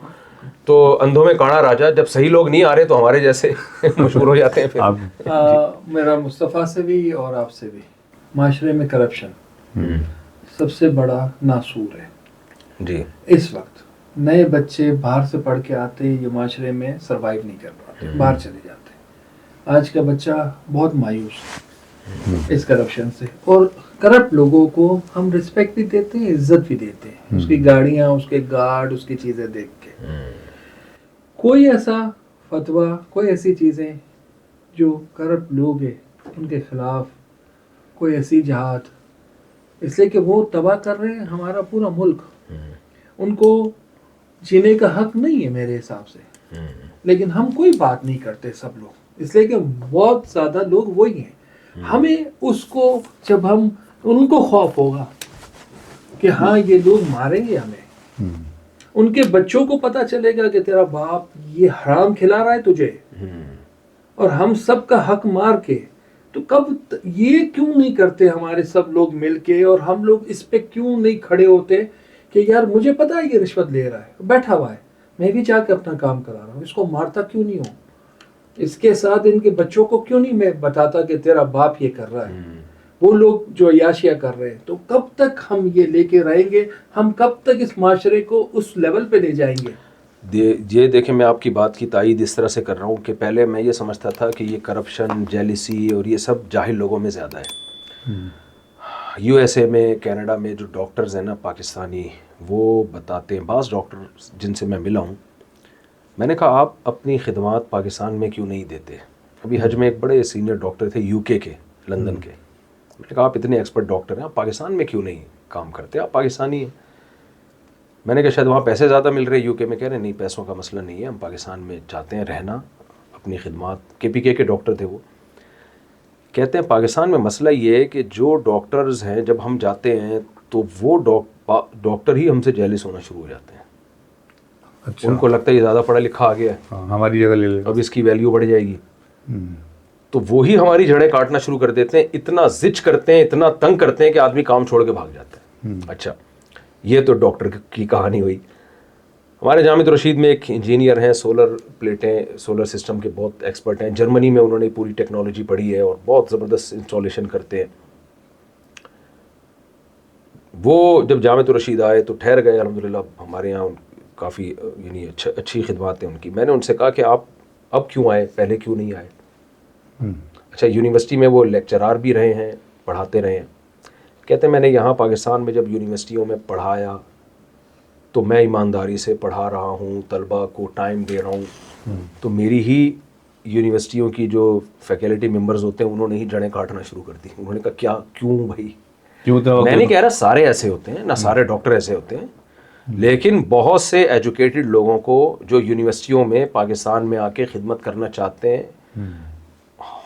A: تو اندھوں میں کانا راجا، جب صحیح لوگ نہیں آ رہے تو ہمارے جیسے مشہور ہو جاتے ہیں. پھر
B: میرا مصطفیٰ سے بھی اور آپ سے بھی، معاشرے میں کرپشن سب سے بڑا ناسور ہے.
A: جی
B: اس وقت نئے بچے باہر سے پڑھ کے آتے، یہ معاشرے میں سروائیو نہیں کر پاتے، باہر چلے جاتے. آج کا بچہ بہت مایوس ہے اس کرپشن سے. اور کرپٹ لوگوں کو ہم رسپیکٹ بھی دیتے ہیں، عزت بھی دیتے ہیں، اس کی گاڑیاں، اس کے گارڈ، اس کی چیزیں دیکھ کے. کوئی ایسا فتویٰ، کوئی ایسی چیزیں جو کرپٹ لوگ ہیں ان کے خلاف، کوئی ایسی جہاد، اس لیے کہ وہ تباہ کر رہے ہیں ہمارا پورا ملک. ان کو جینے کا حق نہیں ہے میرے حساب سے، لیکن ہم کوئی بات نہیں کرتے سب لوگ، اس لیے کہ بہت زیادہ لوگ وہی ہیں. ہمیں اس کو جب ہم ان کو خوف ہوگا کہ ہاں یہ لوگ ماریں گے ہمیں، ان کے بچوں کو پتہ چلے گا کہ تیرا باپ یہ حرام کھلا رہا ہے تجھے، اور ہم سب کا حق مار کے، تو کب یہ کیوں نہیں کرتے ہمارے سب لوگ مل کے، اور ہم لوگ اس پہ کیوں نہیں کھڑے ہوتے کہ یار مجھے پتا ہے یہ رشوت لے رہا ہے، بیٹھا ہوا ہے، میں بھی جا کے اپنا کام کرا رہا ہوں، اس کو مارتا کیوں نہیں ہوں، اس کے ساتھ ان کے بچوں کو کیوں نہیں میں بتاتا کہ تیرا باپ یہ کر رہا ہے. وہ لوگ جو عیاشیاں کر رہے ہیں، تو کب تک ہم یہ لے کے رہیں گے؟ ہم کب تک اس معاشرے کو اس لیول پہ لے جائیں گے؟
A: یہ دیکھیں میں آپ کی بات کی تائید اس طرح سے کر رہا ہوں کہ پہلے میں یہ سمجھتا تھا کہ یہ کرپشن جیلیسی اور یہ سب جاہل لوگوں میں زیادہ ہے. یو ایس اے میں کینیڈا میں جو ڈاکٹرز ہیں نا پاکستانی وہ بتاتے ہیں, بعض ڈاکٹر جن سے میں ملا ہوں, میں نے کہا آپ اپنی خدمات پاکستان میں کیوں نہیں دیتے. ابھی حج میں ایک بڑے سینئر ڈاکٹر تھے یو کے لندن کے, میں نے کہا آپ اتنے ایکسپرٹ ڈاکٹر ہیں, آپ پاکستان میں کیوں نہیں کام کرتے, آپ پاکستانی ہیں. میں نے کہا شاید وہاں پیسے زیادہ مل رہے یو کے میں. کہہ رہے نہیں پیسوں کا مسئلہ نہیں ہے, ہم پاکستان میں چاہتے ہیں رہنا, اپنی خدمات. کے پی کے ڈاکٹر تھے وہ. کہتے ہیں پاکستان میں مسئلہ یہ ہے کہ جو ڈاکٹرز ہیں جب ہم جاتے ہیں تو وہ ڈاکٹر ہی ہم سے جیلس ہونا شروع ہو جاتے ہیں.
C: اچھا.
A: ان کو لگتا ہے یہ زیادہ پڑھا لکھا آ گیا ہے,
C: ہماری جگہ لے لے,
A: اب اس کی ویلیو بڑھ جائے گی, تو وہی ہماری جڑیں کاٹنا شروع کر دیتے ہیں. اتنا زچ کرتے ہیں, اتنا تنگ کرتے ہیں کہ آدمی کام چھوڑ کے بھاگ جاتا ہے. اچھا یہ تو ڈاکٹر کی کہانی ہوئی. ہمارے جامعۃ رشید میں ایک انجینئر ہیں, سولر پلیٹیں سولر سسٹم کے بہت ایکسپرٹ ہیں. جرمنی میں انہوں نے پوری ٹیکنالوجی پڑھی ہے اور بہت زبردست انسٹالیشن کرتے ہیں. وہ جب جامعۃ رشید آئے تو ٹھہر گئے. الحمدللہ ہمارے یہاں کافی یعنی اچھی خدمات ہیں ان کی. میں نے ان سے کہا کہ آپ اب کیوں آئے, پہلے کیوں نہیں آئے. اچھا یونیورسٹی میں وہ لیکچرار بھی رہے ہیں, پڑھاتے رہے ہیں. کہتے ہیں میں نے یہاں پاکستان میں جب یونیورسٹیوں میں پڑھایا تو میں ایمانداری سے پڑھا رہا ہوں, طلباء کو ٹائم دے رہا ہوں, تو میری ہی یونیورسٹیوں کی جو فیکلٹی ممبرز ہوتے ہیں انہوں نے ہی جڑیں کاٹنا شروع کر دی. انہوں نے کہا کیا کیوں بھائی, میں نہیں کہہ رہا سارے ایسے ہوتے ہیں, نہ سارے ڈاکٹر ایسے ہوتے ہیں, لیکن بہت سے ایجوکیٹڈ لوگوں کو جو یونیورسٹیوں میں پاکستان میں آ کے خدمت کرنا چاہتے ہیں,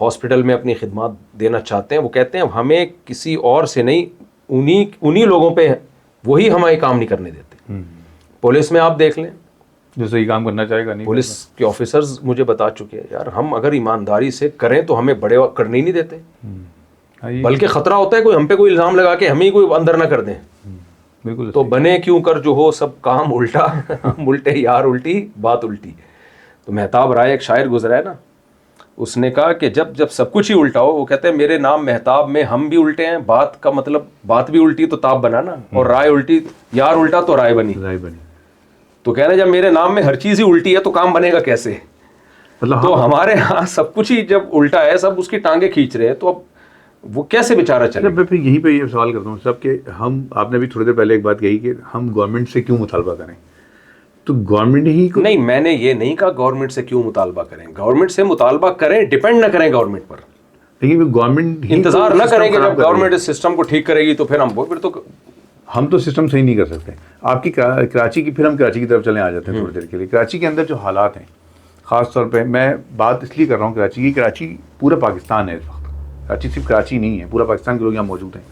A: ہاسپٹل میں اپنی خدمات دینا چاہتے ہیں, وہ کہتے ہیں ہمیں کسی اور سے نہیں, انہی لوگوں پہ وہی ہمیں کام نہیں کرنے دیتے. پولیس میں آپ دیکھ لیں,
C: جو صحیح کام کرنا چاہے گا نہیں,
A: پولیس کے آفیسرز مجھے بتا چکے ہیں یار ہم اگر ایمانداری سے کریں تو ہمیں بڑے کرنے ہی نہیں دیتے, بلکہ خطرہ ہوتا ہے کوئی ہم پہ کوئی الزام لگا کے ہمیں کوئی اندر نہ کر دیں.
C: بالکل.
A: تو بنے کیوں کر جو ہو سب کام الٹا, الٹے یار الٹی بات الٹی. تو مہتاب رائے ایک شاعر گزرا ہے نا, اس نے کہا کہ جب سب کچھ ہی الٹا ہو, وہ کہتے ہیں میرے نام مہتاب میں ہم بھی الٹے ہیں, بات کا مطلب بات بھی الٹی تو تاب بنا نا, اور رائے الٹی یار الٹا تو رائے بنی. تو کہہ رہے جب میرے نام میں ہر چیز ہی الٹی ہے تو کام بنے گا کیسے. تو ہمارے ہاں سب کچھ ہی جب الٹا ہے, سب اس کی ٹانگیں کھینچ رہے ہیں, تو اب وہ کیسے بیچارہ چلے.
C: میں پھر یہیں پہ یہ سوال کرتا ہوں صاحب کہ آپ نے بھی تھوڑی دیر پہلے ایک بات کہی کہ ہم گورنمنٹ سے کیوں مطالبہ کریں, تو گورنمنٹ ہی کو
A: نہیں, میں نے یہ نہیں کہا گورنمنٹ سے کیوں مطالبہ کریں. گورنمنٹ سے مطالبہ کریں, ڈیپینڈ نہ کریں گورنمنٹ پر,
C: لیکن گورنمنٹ
A: انتظار نہ کریں کہ جب گورنمنٹ اس سسٹم کو ٹھیک کرے گی تو پھر
C: ہم تو سسٹم صحیح نہیں کر سکتے. آپ کی کراچی کی, پھر ہم کراچی کی طرف چلے آ جاتے ہیں تھوڑی دیر کے لیے. کراچی کے اندر جو حالات ہیں, خاص طور پہ میں بات اس لیے کر رہا ہوں کراچی کی, کراچی پورا پاکستان ہے اس وقت, کراچی صرف کراچی نہیں ہے, پورا پاکستان کے لوگ یہاں موجود ہیں.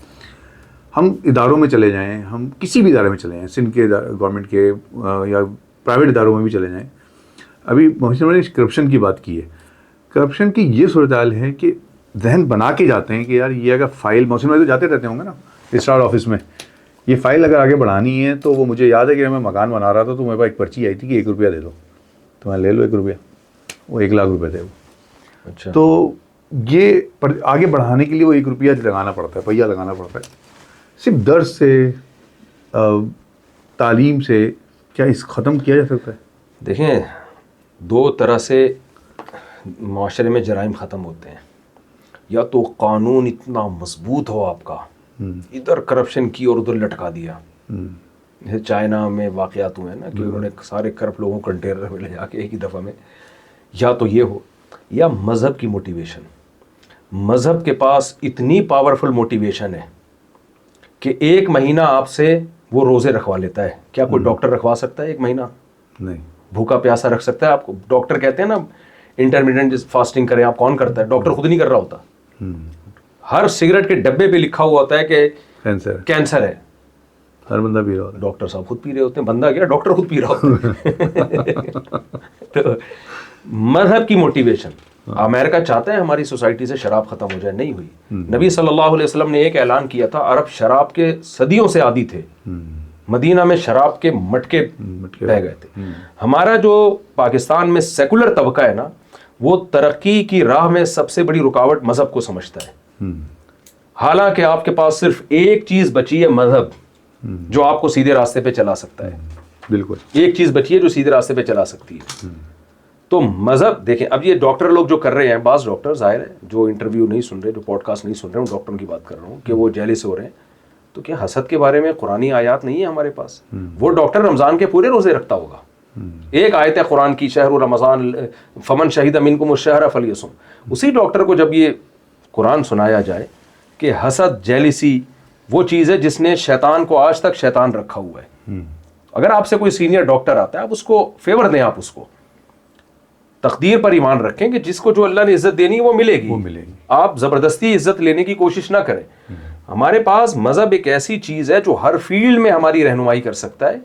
C: ہم اداروں میں چلے جائیں, ہم کسی بھی ادارے میں چلے جائیں, سندھ کے گورنمنٹ کے یا پرائیویٹ اداروں میں بھی چلے جائیں. ابھی محسن نے کرپشن کی بات کی ہے. کرپشن کی یہ صورتحال ہے کہ ذہن بنا کے جاتے ہیں کہ یار یہ اگر فائل, محسن تو جاتے رہتے ہوں گے نا رجسٹرار آفس میں, یہ فائل اگر آگے بڑھانی ہے تو وہ مجھے یاد ہے کہ میں مکان بنا رہا تھا تو میرے پاس ایک پرچی آئی تھی کہ 1 روپیہ دے دو, تو میں لے لو 1 روپیہ, وہ 1 لاکھ روپے تھے وہ.
A: اچھا,
C: تو یہ آگے بڑھانے کے لیے وہ 1 روپیہ لگانا پڑتا ہے, پہیہ لگانا پڑتا ہے. صرف درس سے, تعلیم سے کیا اس ختم کیا جا سکتا ہے؟
A: دیکھیں 2 طرح سے معاشرے میں جرائم ختم ہوتے ہیں. یا تو قانون اتنا مضبوط ہو آپ کا, ادھر کرپشن کی اور ادھر لٹکا دیا. جیسے چائنا میں واقعات ہوئے ہیں نا کہ انہوں نے سارے کرپٹ لوگوں کو کنٹینر میں لے جا کے ایک ہی دفعہ میں. یا تو یہ ہو, یا مذہب کی موٹیویشن. مذہب کے پاس اتنی پاورفل موٹیویشن ہے کہ 1 مہینہ آپ سے وہ روزے رکھوا لیتا ہے. کیا کوئی ڈاکٹر رکھوا سکتا ہے 1 مہینہ؟
C: نہیں.
A: بھوکا پیاسا رکھ سکتا ہے آپ کو؟ ڈاکٹر کہتے ہیں نا انٹرمیڈیٹ فاسٹنگ کریں, آپ کون کرتا ہے؟ ڈاکٹر خود نہیں کر رہا ہوتا. ہر سگریٹ کے ڈبے پہ لکھا ہوا ہوتا ہے کہ کینسر ہے,
C: ہر بندہ پی رہا ہوتا ہے.
A: ڈاکٹر صاحب خود پی رہے ہوتے ہیں. بندہ کیا, ڈاکٹر خود پی رہا ہوتا ہے. تو مذہب کی موٹیویشن. امریکہ چاہتا ہے ہماری سوسائٹی سے شراب ختم ہو جائے, نہیں ہوئی. نبی صلی اللہ علیہ وسلم نے ایک اعلان کیا تھا, عرب شراب کے صدیوں سے عادی تھے, مدینہ میں شراب کے مٹکے بہ گئے تھے. ہمارا جو پاکستان میں سیکولر طبقہ ہے نا, وہ ترقی کی راہ میں سب سے بڑی رکاوٹ مذہب کو سمجھتا ہے. حالانکہ آپ کے پاس صرف ایک چیز بچی ہے, مذہب, جو آپ کو سیدھے راستے پہ چلا سکتا ہے.
C: بالکل
A: ایک چیز بچی ہے جو سیدھے راستے پہ چلا سکتی ہے. تو مذہب دیکھیں, اب یہ ڈاکٹر لوگ جو کر رہے ہیں, بعض ڈاکٹر ظاہر ہے جو انٹرویو نہیں سن رہے, جو پوڈ کاسٹ نہیں سن رہے, ان ڈاکٹروں کی بات کر رہا ہوں کہ وہ جیلس ہو رہے ہیں, تو کیا حسد کے بارے میں قرآنی آیات نہیں ہے ہمارے پاس؟ وہ ڈاکٹر رمضان کے پورے روزے رکھتا ہوگا, ایک آیت ہے قرآن کی, شہر رمضان فمن شہید منکم الشہر فلیصم, اسی ڈاکٹر کو جب یہ قرآن سنایا جائے کہ حسد, جیلسی وہ چیز ہے جس نے شیطان کو آج تک شیطان رکھا ہوا ہے. اگر آپ سے کوئی سینئر ڈاکٹر آتا ہے, آپ اس کو فیور دیں, آپ اس کو تقدیر پر ایمان رکھیں کہ جس کو جو اللہ نے عزت دینی ہے وہ ملے گی. آپ زبردستی عزت لینے کی کوشش نہ کریں. ہمارے پاس مذہب ایک ایسی چیز ہے جو ہر فیلڈ میں ہماری رہنمائی کر سکتا ہے.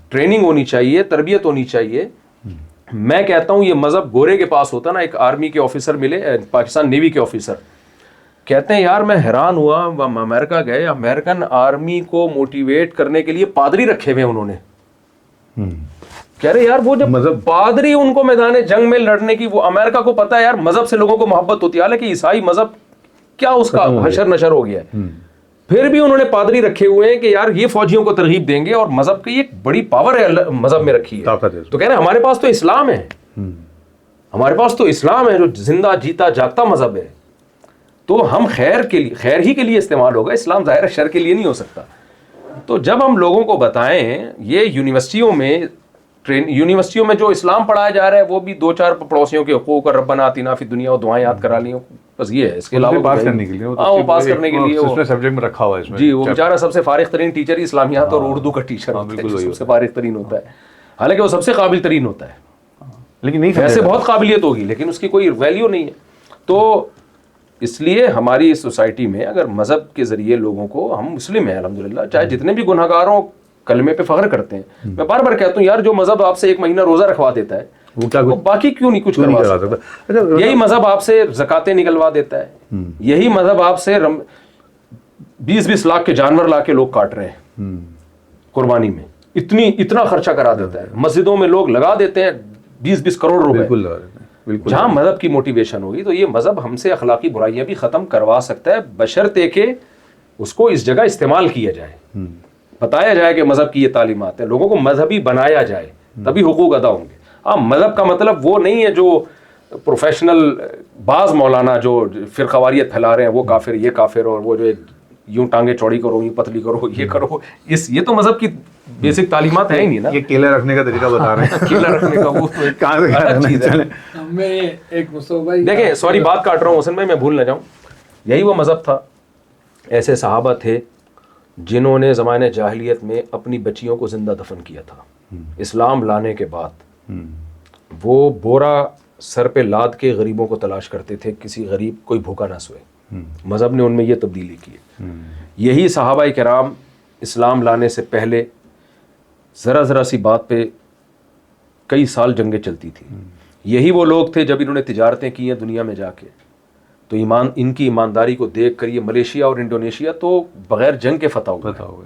A: ٹریننگ ہونی چاہیے, تربیت ہونی چاہیے. میں کہتا ہوں یہ مذہب گورے کے پاس ہوتا نا, ایک آرمی کے آفیسر ملے, پاکستان نیوی کے آفیسر, کہتے ہیں یار میں حیران ہوا, امریکہ گئے, امریکن آرمی کو موٹیویٹ کرنے کے لیے پادری رکھے ہوئے انہوں نے. کہہ رہے یار وہ جب پادری ان کو میدان جنگ میں لڑنے کی, وہ امریکہ کو پتا ہے یار مذہب سے لوگوں کو محبت ہوتی ہے, حالانکہ عیسائی مذہب کیا اس کا حشر نشر ہو گیا ہے, پھر بھی انہوں نے پادری رکھے ہوئے ہیں کہ یار یہ فوجیوں کو ترغیب دیں گے, اور مذہب کی ایک بڑی پاور ہے مذہب میں رکھی ہے. تو کہہ رہے ہیں ہمارے پاس تو اسلام ہے, ہمارے پاس تو اسلام ہے جو زندہ جیتا جاگتا مذہب ہے, تو ہم خیر کے لیے, خیر ہی کے لیے استعمال ہوگا. اسلام ظاہر شر کے لیے نہیں ہو سکتا. تو جب ہم لوگوں کو بتائیں, یہ یونیورسٹیوں میں جو اسلام پڑھایا جا رہا ہے وہ بھی 2-4 پڑوسیوں کے حقوق اور ربنا آتنا فی الدنیا اور دعائیں یاد کرا لی, بس یہ ہے. اس کے علاوہ
C: پاس کرنے کے لیے,
A: وہ پاس کرنے کے لیے
C: وہ سبجیکٹ میں رکھا ہوا ہے اس میں.
A: جی, وہ بیچارہ سب سے فارغ ترین ٹیچر ہی اسلامیات اور اردو کا ٹیچر ہوتا ہے, سب سے فارغ ترین ہوتا ہے, حالانکہ وہ سب سے قابل ترین ہوتا ہے.
C: لیکن نہیں,
A: ویسے بہت قابلیت ہوگی لیکن اس کی کوئی ویلیو نہیں ہے. تو اس لیے ہماری سوسائٹی میں اگر مذہب کے ذریعے لوگوں کو, ہم مسلم ہیں الحمدللہ, چاہے جتنے بھی گناہ گار ہوں, کلمے پہ فخر کرتے ہیں. میں بار بار کہتا ہوں یار جو مذہب آپ سے 1 مہینہ روزہ رکھوا دیتا ہے وہ باقی کیوں نہیں کچھ کروا سکتا؟ یہی مذہب آپ سے زکاتیں نکلوا دیتا ہے, یہی مذہب آپ سے 20-20 لاکھ کے جانور لا کے لوگ کاٹ رہے ہیں قربانی میں, اتنا خرچہ کرا دیتا ہے. مسجدوں میں لوگ لگا دیتے ہیں 20-20 کروڑ روپے. جہاں مذہب کی موٹیویشن ہوگی تو یہ مذہب ہم سے اخلاقی برائیاں بھی ختم کروا سکتا ہے, بشرطے کہ اس کو اس جگہ استعمال کیا جائے, بتایا جائے کہ مذہب کی یہ تعلیمات ہے, لوگوں کو مذہبی بنایا جائے, تبھی حقوق ادا ہوں گے. مذہب کا مطلب وہ نہیں ہے جو پروفیشنل بعض مولانا جو فرقواریت پھیلا رہے ہیں وہ کافر, یہ کافر, اور وہ جو یوں ٹانگیں چوڑی کرو, یوں پتلی کرو, یہ کرو, یہ تو مذہب کی بیسک تعلیمات ہے ہی نہیں نا.
C: یہ کیلا رکھنے کا طریقہ بتا رہے ہیں,
A: کیلا رکھنے کا وہ الگ چیز ہے.
B: میں ایک مصطفیٰ بھائی
A: دیکھیں سوری بات کاٹ رہا ہوں حسن بھائی, میں بھول نہ جاؤں, یہی وہ مذہب تھا. ایسے صحابہ تھے جنہوں نے زمانے جاہلیت میں اپنی بچیوں کو زندہ دفن کیا تھا. اسلام لانے کے بعد وہ بورا سر پہ لاد کے غریبوں کو تلاش کرتے تھے, کسی غریب کوئی بھوکا نہ سوئے. مذہب نے ان میں یہ تبدیلی کی. یہی صحابہ کرام اسلام لانے سے پہلے ذرا سی بات پہ کئی سال جنگیں چلتی تھی. یہی وہ لوگ تھے جب انہوں نے تجارتیں کی ہیں دنیا میں جا کے, تو ان کی ایمانداری کو دیکھ کر یہ ملیشیا اور انڈونیشیا تو بغیر جنگ کے فتح ہوئے.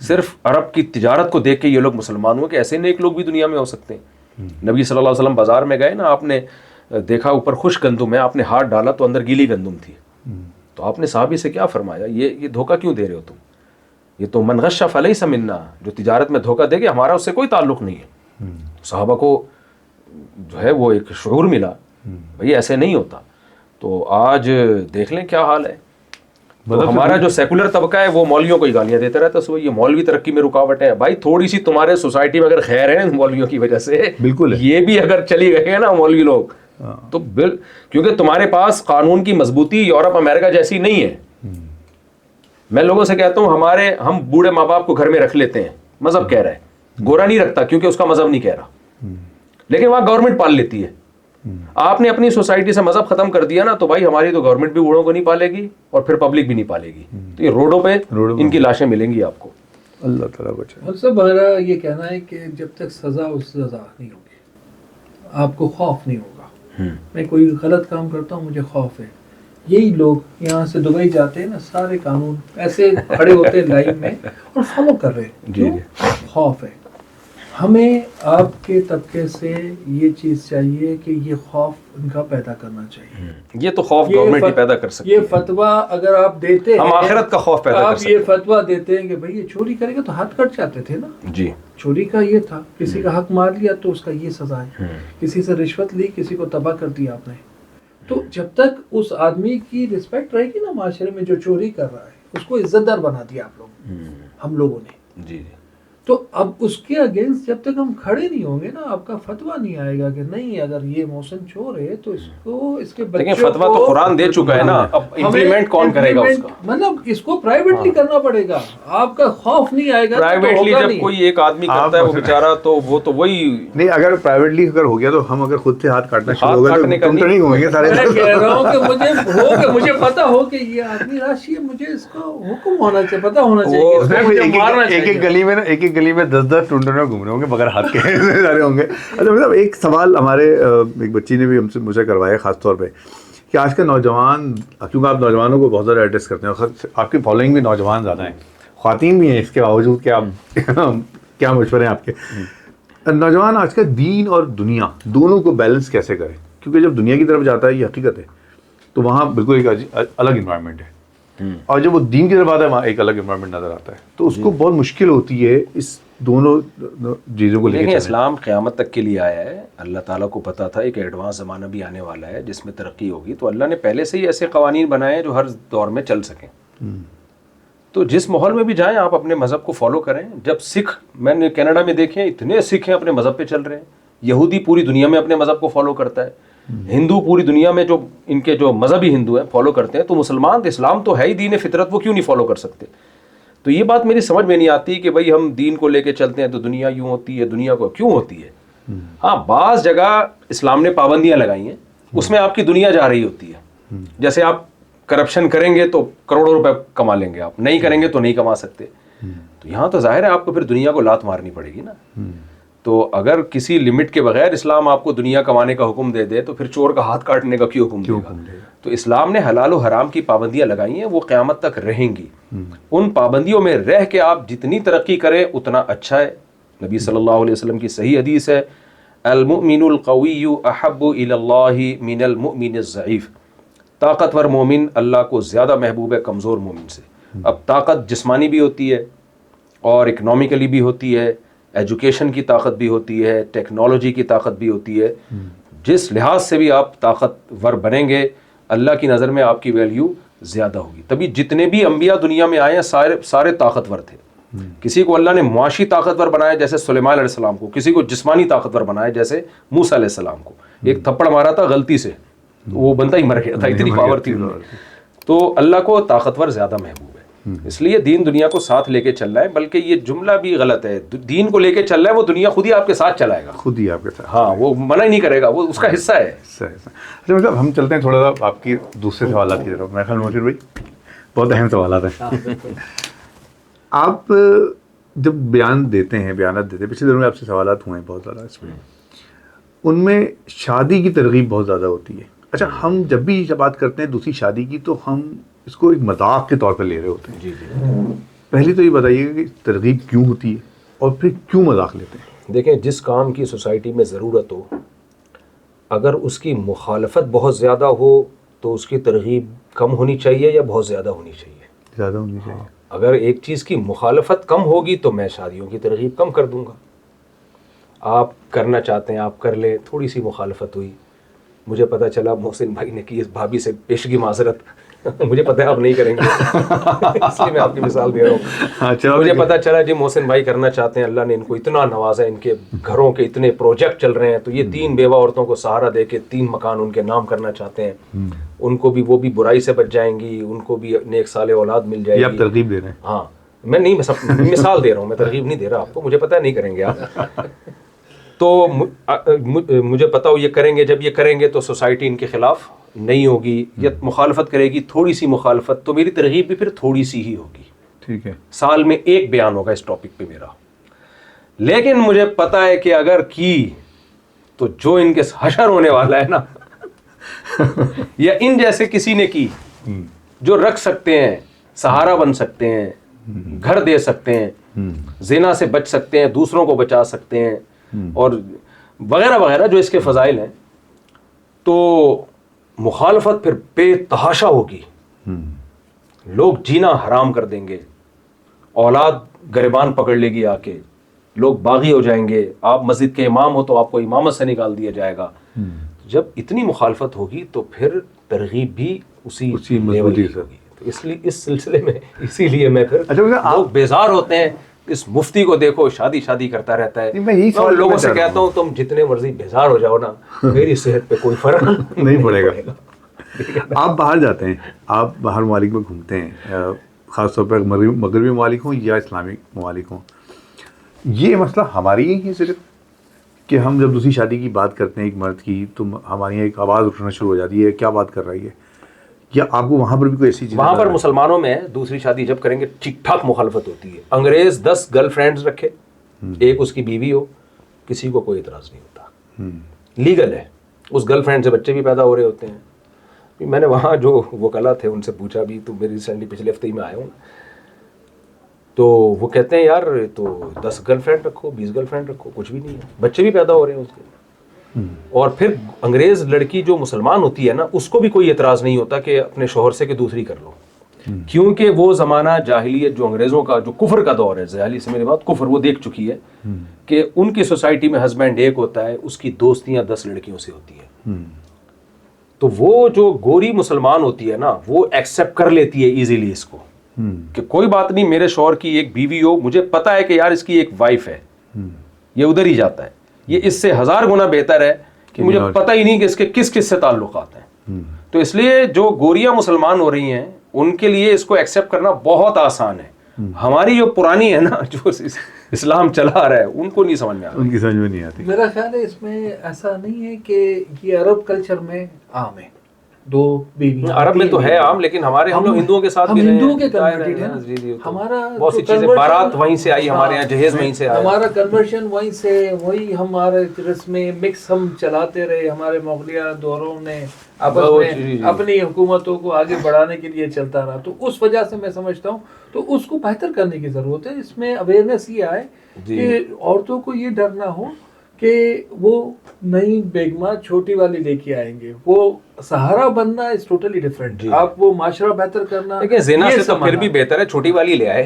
A: صرف عرب کی تجارت کو دیکھ کے یہ لوگ مسلمان ہوئے کہ ایسے نیک لوگ بھی دنیا میں ہو سکتے ہیں. نبی صلی اللہ علیہ وسلم بازار میں گئے نا, آپ نے دیکھا اوپر خشک گندم ہے, آپ نے ہاتھ ڈالا تو اندر گیلی گندم تھی. تو آپ نے صحابی سے کیا فرمایا, یہ دھوکہ کیوں دے رہے ہو تم, یہ تو من غش فلیس منا, جو تجارت میں دھوکہ دے گے ہمارا اس سے کوئی تعلق نہیں ہے. صحابہ کو جو ہے وہ ایک شعور ملا, بھئی ایسے نہیں ہوتا. تو آج دیکھ لیں کیا حال ہے. تو ہمارا جو سیکولر طبقہ ہے وہ مولویوں کو ہی گالیاں دیتا رہتا ہے, سو یہ مولوی ترقی میں رکاوٹ ہے. بھائی تھوڑی سی تمہارے سوسائٹی میں اگر خیر ہے مولویوں کی وجہ سے,
C: بالکل
A: یہ بھی اگر چلی گئے ہیں نا مولوی لوگ, تو کیونکہ تمہارے پاس قانون کی مضبوطی یورپ امریکہ جیسی نہیں ہے. میں لوگوں سے کہتا ہوں ہم بوڑھے ماں باپ کو گھر میں رکھ لیتے ہیں, مذہب کہہ رہا ہے, گورا نہیں رکھتا کیونکہ اس کا مذہب نہیں کہہ رہا, لیکن وہاں گورنمنٹ پال لیتی ہے. آپ نے اپنی سوسائٹی سے مذہب ختم کر دیا نا, تو بھائی ہماری تو گورنمنٹ بھی بوڑھوں کو نہیں پالے گی اور پھر پبلک بھی نہیں پالے گی. تو یہ روڈوں پہ ان کی لاشیں ملیں گی آپ کو.
C: اللہ تعالیٰ بچائے.
B: سب میرا یہ کہنا ہے کہ جب تک سزا نہیں ہوگی آپ کو خوف نہیں ہوگا. میں کوئی غلط کام کرتا ہوں مجھے خوف ہے. یہی لوگ یہاں سے دبئی جاتے ہیں نا, سارے قانون ایسے کھڑے ہوتے ہیں لائن میں اور فالو کر رہے ہیں, خوف ہے. ہمیں آپ کے طبقے سے یہ چیز چاہیے کہ یہ خوف ان کا پیدا کرنا چاہیے.
A: یہ تو خوف گورنمنٹ ہی پیدا کر سکتی ہے.
B: یہ فتویٰ اگر آپ دیتے ہیں,
A: ہم آخرت کا خوف پیدا کر
B: آپ
A: سکتے
B: یہ فتویٰ دیتے ہیں کہ بھئی یہ چوری کرے گا تو ہاتھ کٹ جاتے تھے نا.
A: جی
B: چوری کا یہ تھا, کسی کا حق مار لیا تو اس کا یہ سزا ہے. کسی سے رشوت لی, کسی کو تباہ کر دیا آپ نے. تو جب تک اس آدمی کی رسپیکٹ رہے گی نا معاشرے میں جو چوری کر رہا ہے, اس کو عزت دار بنا دیا آپ لوگ, ہم لوگوں نے.
A: جی جی.
B: تو اب اس کے اگینسٹ جب تک ہم کھڑے نہیں ہوں گے نا, آپ کا فتویٰ نہیں آئے گا کہ نہیں اگر یہ محسن چور ہے تو اس کو, اس کے بچوں کو,
A: فتویٰ تو قرآن دے چکا ہے نا, اب امپلیمنٹ کون کرے گا اس کا؟
B: مطلب اس کو پرائیویٹلی کرنا پڑے گا. آپ کا خوف نہیں آئے گا
A: پرائیویٹلی جب کوئی ایک آدمی کرتا ہے وہ بیچارہ, تو وہ تو وہی
C: نہیں. اگر پرائیویٹلی اگر ہو گیا تو ہم اگر خود سے ہاتھ کاٹنا شروع ہو گئے تو تم تو نہیں گھومیں گے سارے.
B: میں کہہ رہا ہوں کہ مجھے پتا ہو کہ یہ آدمی راشی ہے, مجھے اس کا حکم ہونا چاہیے, پتا ہونا چاہیے.
C: ایک ایک گلی میں نا, ایک ایک گلی میں 10 ٹونٹوں گھوم رہے ہوں گے بغیر ہاتھ کے سارے ہوں گے. اچھا مطلب ایک سوال ہمارے ایک بچی نے بھی ہم سے مجھے کروایا خاص طور پہ کہ آج کا نوجوان, کیونکہ آپ نوجوانوں کو بہت زیادہ ایڈریس کرتے ہیں, آپ کی فالوئنگ بھی نوجوان زیادہ ہیں, خواتین بھی ہیں, اس کے باوجود کہ آپ کیا مشورے ہیں آپ کے, نوجوان آج کا دین اور دنیا دونوں کو بیلنس کیسے کریں؟ کیونکہ جب دنیا کی طرف جاتا ہے, یہ حقیقت ہے, تو وہاں بالکل ایک الگ انوائرمنٹ ہے, اور جب وہ دین کی طرف آتا ہے وہاں ایک الگ انوائرمنٹ نظر آتا ہے, تو اس کو بہت مشکل ہوتی ہے اس دونوں چیزوں کو لے کے.
A: اسلام قیامت تک کے لیے آیا ہے, اللہ تعالیٰ کو پتا تھا ایک ایڈوانس زمانہ بھی آنے والا ہے جس میں ترقی ہوگی, تو اللہ نے پہلے سے ہی ایسے قوانین بنائے ہیں جو ہر دور میں چل سکیں. تو جس ماحول میں بھی جائیں آپ اپنے مذہب کو فالو کریں. جب سکھ, میں نے کینیڈا میں دیکھے اتنے سکھ ہیں اپنے مذہب پہ چل رہے ہیں, یہودی پوری دنیا میں اپنے مذہب کو فالو کرتا ہے, ہندو پوری دنیا میں جو ان کے جو مذہبی ہندو ہیں فالو کرتے ہیں, تو مسلمان, اسلام تو ہے ہی دین فطرت, وہ کیوں نہیں فالو کر سکتے؟ تو یہ بات میری سمجھ میں نہیں آتی کہ بھائی ہم دین کو لے کے چلتے ہیں تو دنیا یوں ہوتی ہے, دنیا کو کیوں ہوتی ہے. ہاں بعض جگہ اسلام نے پابندیاں لگائی ہیں, اس میں آپ کی دنیا جا رہی ہوتی ہے. جیسے آپ کرپشن کریں گے تو کروڑوں روپے کما لیں گے, آپ نہیں کریں گے تو نہیں کما سکتے. تو یہاں تو ظاہر ہے آپ کو پھر دنیا کو لات مارنی پڑے گی نا. تو اگر کسی لمٹ کے بغیر اسلام آپ کو دنیا کمانے کا حکم دے دے تو پھر چور کا ہاتھ کاٹنے کا کیوں حکم دے گا؟ تو اسلام نے حلال و حرام کی پابندیاں لگائی ہیں, وہ قیامت تک رہیں گی. ان پابندیوں میں رہ کے آپ جتنی ترقی کریں اتنا اچھا ہے. نبی صلی اللہ علیہ وسلم کی صحیح حدیث ہے, المؤمن القوی احب الی اللہ من المؤمن الضعیف. طاقتور مومن اللہ کو زیادہ محبوب ہے کمزور مومن سے. اب طاقت جسمانی بھی ہوتی ہے اور اکنامیکلی بھی ہوتی ہے, ایجوکیشن کی طاقت بھی ہوتی ہے, ٹیکنالوجی کی طاقت بھی ہوتی ہے. جس لحاظ سے بھی آپ طاقتور بنیں گے اللہ کی نظر میں آپ کی ویلیو زیادہ ہوگی. تبھی جتنے بھی انبیاء دنیا میں آئے ہیں سارے طاقتور تھے. کسی کو اللہ نے معاشی طاقتور بنایا جیسے سلیمان علیہ السلام کو, کسی کو جسمانی طاقتور بنایا جیسے موسیٰ علیہ السلام کو. ایک تھپڑ مارا تھا غلطی سے, وہ بندہ ہی مر گیا تھا, اتنی پاور تھی. تو اللہ کو طاقتور زیادہ محبوب ہے, اس لیے دین دنیا کو ساتھ لے کے چل رہا ہے. بلکہ یہ جملہ بھی غلط ہے, دین کو لے کے چل رہا ہے, وہ دنیا خود ہی آپ کے ساتھ چلائے گا,
C: خود ہی آپ کے ساتھ.
A: ہاں وہ منع ہی نہیں کرے گا, وہ اس کا حصہ ہے.
C: اچھا مطلب ہم چلتے ہیں تھوڑا سا آپ کی دوسرے سوالات کی طرف. میرے خیال موجود بھائی بہت اہم سوالات ہیں. آپ جب بیان دیتے ہیں, بیانات دیتے ہیں, پچھلے دنوں میں آپ سے سوالات ہوئے ہیں بہت زیادہ, اس میں ان میں شادی کی ترغیب بہت زیادہ ہوتی ہے. اچھا ہم جب بھی یہ بات کرتے ہیں دوسری شادی کی تو ہم اس کو ایک مذاق کے طور پر لے رہے ہوتے ہیں.
A: جی جی.
C: پہلے تو یہ بتائیے کہ ترغیب کیوں ہوتی ہے اور پھر کیوں مذاق لیتے ہیں؟
A: دیکھیں, جس کام کی سوسائٹی میں ضرورت ہو, اگر اس کی مخالفت بہت زیادہ ہو تو اس کی ترغیب کم ہونی چاہیے یا بہت زیادہ ہونی چاہیے؟
C: زیادہ ہونی چاہیے.
A: اگر ایک چیز کی مخالفت کم ہوگی تو میں شادیوں کی ترغیب کم کر دوں گا. آپ کرنا چاہتے ہیں آپ کر لیں, تھوڑی سی مخالفت ہوئی, مجھے پتہ چلا محسن بھائی نے کی اس بھابھی سے پیشگی معذرت, مجھے پتہ ہے آپ نہیں کریں گے اس لیے میں آپ کی مثال دے رہا ہوں. مجھے پتہ چلا جی محسن بھائی کرنا چاہتے ہیں, اللہ نے ان کو اتنا نوازا, ان کے گھروں کے اتنے پروجیکٹ چل رہے ہیں, تو یہ 3 بیوہ عورتوں کو سہارا دے کے 3 مکان ان کے نام کرنا چاہتے ہیں. ان کو بھی, وہ بھی برائی سے بچ جائیں گی, ان کو بھی نیک صالح اولاد مل جائے گی.
C: آپ ترغیب دے رہے ہیں؟
A: ہاں میں نہیں, میں مثال دے رہا ہوں, میں ترغیب نہیں دے رہا آپ کو, مجھے پتہ نہیں کریں گے آپ. تو مجھے پتا ہو یہ کریں گے, جب یہ کریں گے تو سوسائٹی ان کے خلاف نہیں ہوگی, یا مخالفت کرے گی, تھوڑی سی مخالفت, تو میری ترغیب بھی پھر تھوڑی سی ہی ہوگی.
C: ٹھیک ہے,
A: سال میں 1 بیان ہوگا اس ٹاپک پہ میرا. لیکن مجھے پتا ہے کہ اگر کی تو جو ان کے حشر ہونے والا ہے نا یا ان جیسے کسی نے کی, جو رکھ سکتے ہیں, سہارا بن سکتے ہیں, گھر دے سکتے ہیں, زنا سے بچ سکتے ہیں, دوسروں کو بچا سکتے ہیں, اور وغیرہ وغیرہ جو اس کے فضائل ہیں, تو مخالفت پھر بے تحاشا ہوگی. لوگ جینا حرام کر دیں گے, اولاد گریبان پکڑ لے گی آ کے, لوگ باغی ہو جائیں گے, آپ مسجد کے امام ہو تو آپ کو امامت سے نکال دیا جائے گا. جب اتنی مخالفت ہوگی تو پھر ترغیب بھی اسی لیول کی ہوگی. تو اس لیے اس سلسلے میں اسی لیے میں پھر لوگ بیزار ہوتے ہیں, اس مفتی کو دیکھو شادی کرتا رہتا ہے. میں لوگوں سے کہتا ہوں تم جتنے مرضی بیزار ہو جاؤ نا, میری صحت پہ کوئی فرق
C: نہیں پڑے گا. آپ باہر جاتے ہیں, آپ باہر ممالک میں گھومتے ہیں, خاص طور پر مغربی ممالک ہوں یا اسلامی ممالک ہوں, یہ مسئلہ ہماری ہی ہے صرف کہ ہم جب دوسری شادی کی بات کرتے ہیں ایک مرد کی تو ہماری یہاں ایک آواز اٹھنا شروع ہو جاتی ہے, کیا بات کر رہی ہے, یا آپ کو وہاں پر بھی کوئی ایسی چیز؟
A: وہاں پر مسلمانوں میں دوسری شادی جب کریں گے ٹھیک ٹھاک مخالفت ہوتی ہے. انگریز 10 گرل فرینڈز رکھے, ایک اس کی بیوی ہو, کسی کو کوئی اعتراض نہیں ہوتا, لیگل ہے. اس گرل فرینڈ سے بچے بھی پیدا ہو رہے ہوتے ہیں. میں نے وہاں جو وکلا تھے ان سے پوچھا بھی, تو میری ریسنٹلی پچھلے ہفتے ہی میں آیا ہوں, تو وہ کہتے ہیں یار تو 10 گرل فرینڈ رکھو, 20 گرل فرینڈ رکھو, کچھ بھی نہیں ہے, بچے بھی پیدا ہو رہے ہیں اس کے. اور پھر انگریز لڑکی جو مسلمان ہوتی ہے نا, اس کو بھی کوئی اعتراض نہیں ہوتا کہ اپنے شوہر سے کہ دوسری کر لو, کیونکہ وہ زمانہ جاہلیت جو انگریزوں کا جو کفر کا دور ہے, جاہلی سے میری بات کفر, وہ دیکھ چکی ہے کہ ان کی سوسائٹی میں ہسبینڈ ایک ہوتا ہے, اس کی دوستیاں 10 لڑکیوں سے ہوتی ہیں. تو وہ جو گوری مسلمان ہوتی ہے نا, وہ ایکسیپٹ کر لیتی ہے ایزیلی اس کو کہ کوئی بات نہیں, میرے شوہر کی ایک بیوی ہو, مجھے پتا ہے کہ یار اس کی ایک وائف ہے, یہ ادھر ہی جاتا ہے, یہ اس سے 1000 گنا بہتر ہے کہ مجھے پتہ ہی نہیں کہ اس کے کس سے تعلقات ہیں. تو اس لیے جو گوریاں مسلمان ہو رہی ہیں ان کے لیے اس کو ایکسیپٹ کرنا بہت آسان ہے. ہماری جو پرانی ہے نا, جو اسلام چلا رہا ہے, ان کو نہیں سمجھ میں آتا,
C: ان کی سمجھ میں نہیں آتی.
B: میرا خیال ہے اس میں ایسا نہیں ہے کہ یہ عرب کلچر میں عام ہے, 2 بیویاں.
A: عرب میں تو ہے عام, لیکن ہمارے ہم لوگ ہندوؤں کے ساتھ بھی
B: ہندوؤں کے کنورٹڈ ہیں. ہمارا
A: بہت سی چیزیں, بارات وہیں سے آئی ہمارے یہاں, جہیز وہیں سے آیا,
B: ہمارا کنورشن وہیں سے, وہی ہمارے رسمیں مکس ہم چلاتے رہے. ہمارے مغلیہ دوروں نے آپس میں اپنی حکومتوں کو آگے بڑھانے کے لیے چلتا رہا. تو اس وجہ سے میں سمجھتا ہوں تو اس کو بہتر کرنے کی ضرورت ہے. اس میں اویئرنیس یہ آئے کہ عورتوں کو یہ ڈر نہ ہو کہ وہ نئی بیگمہ چھوٹی والی لے کے آئیں گے. وہ سہارا بننا از ٹوٹلی ڈفرینٹ. آپ وہ معاشرہ بہتر کرنا,
A: لیکن زنا سے تو پھر بھی بہتر ہے چھوٹی والی لے آئے,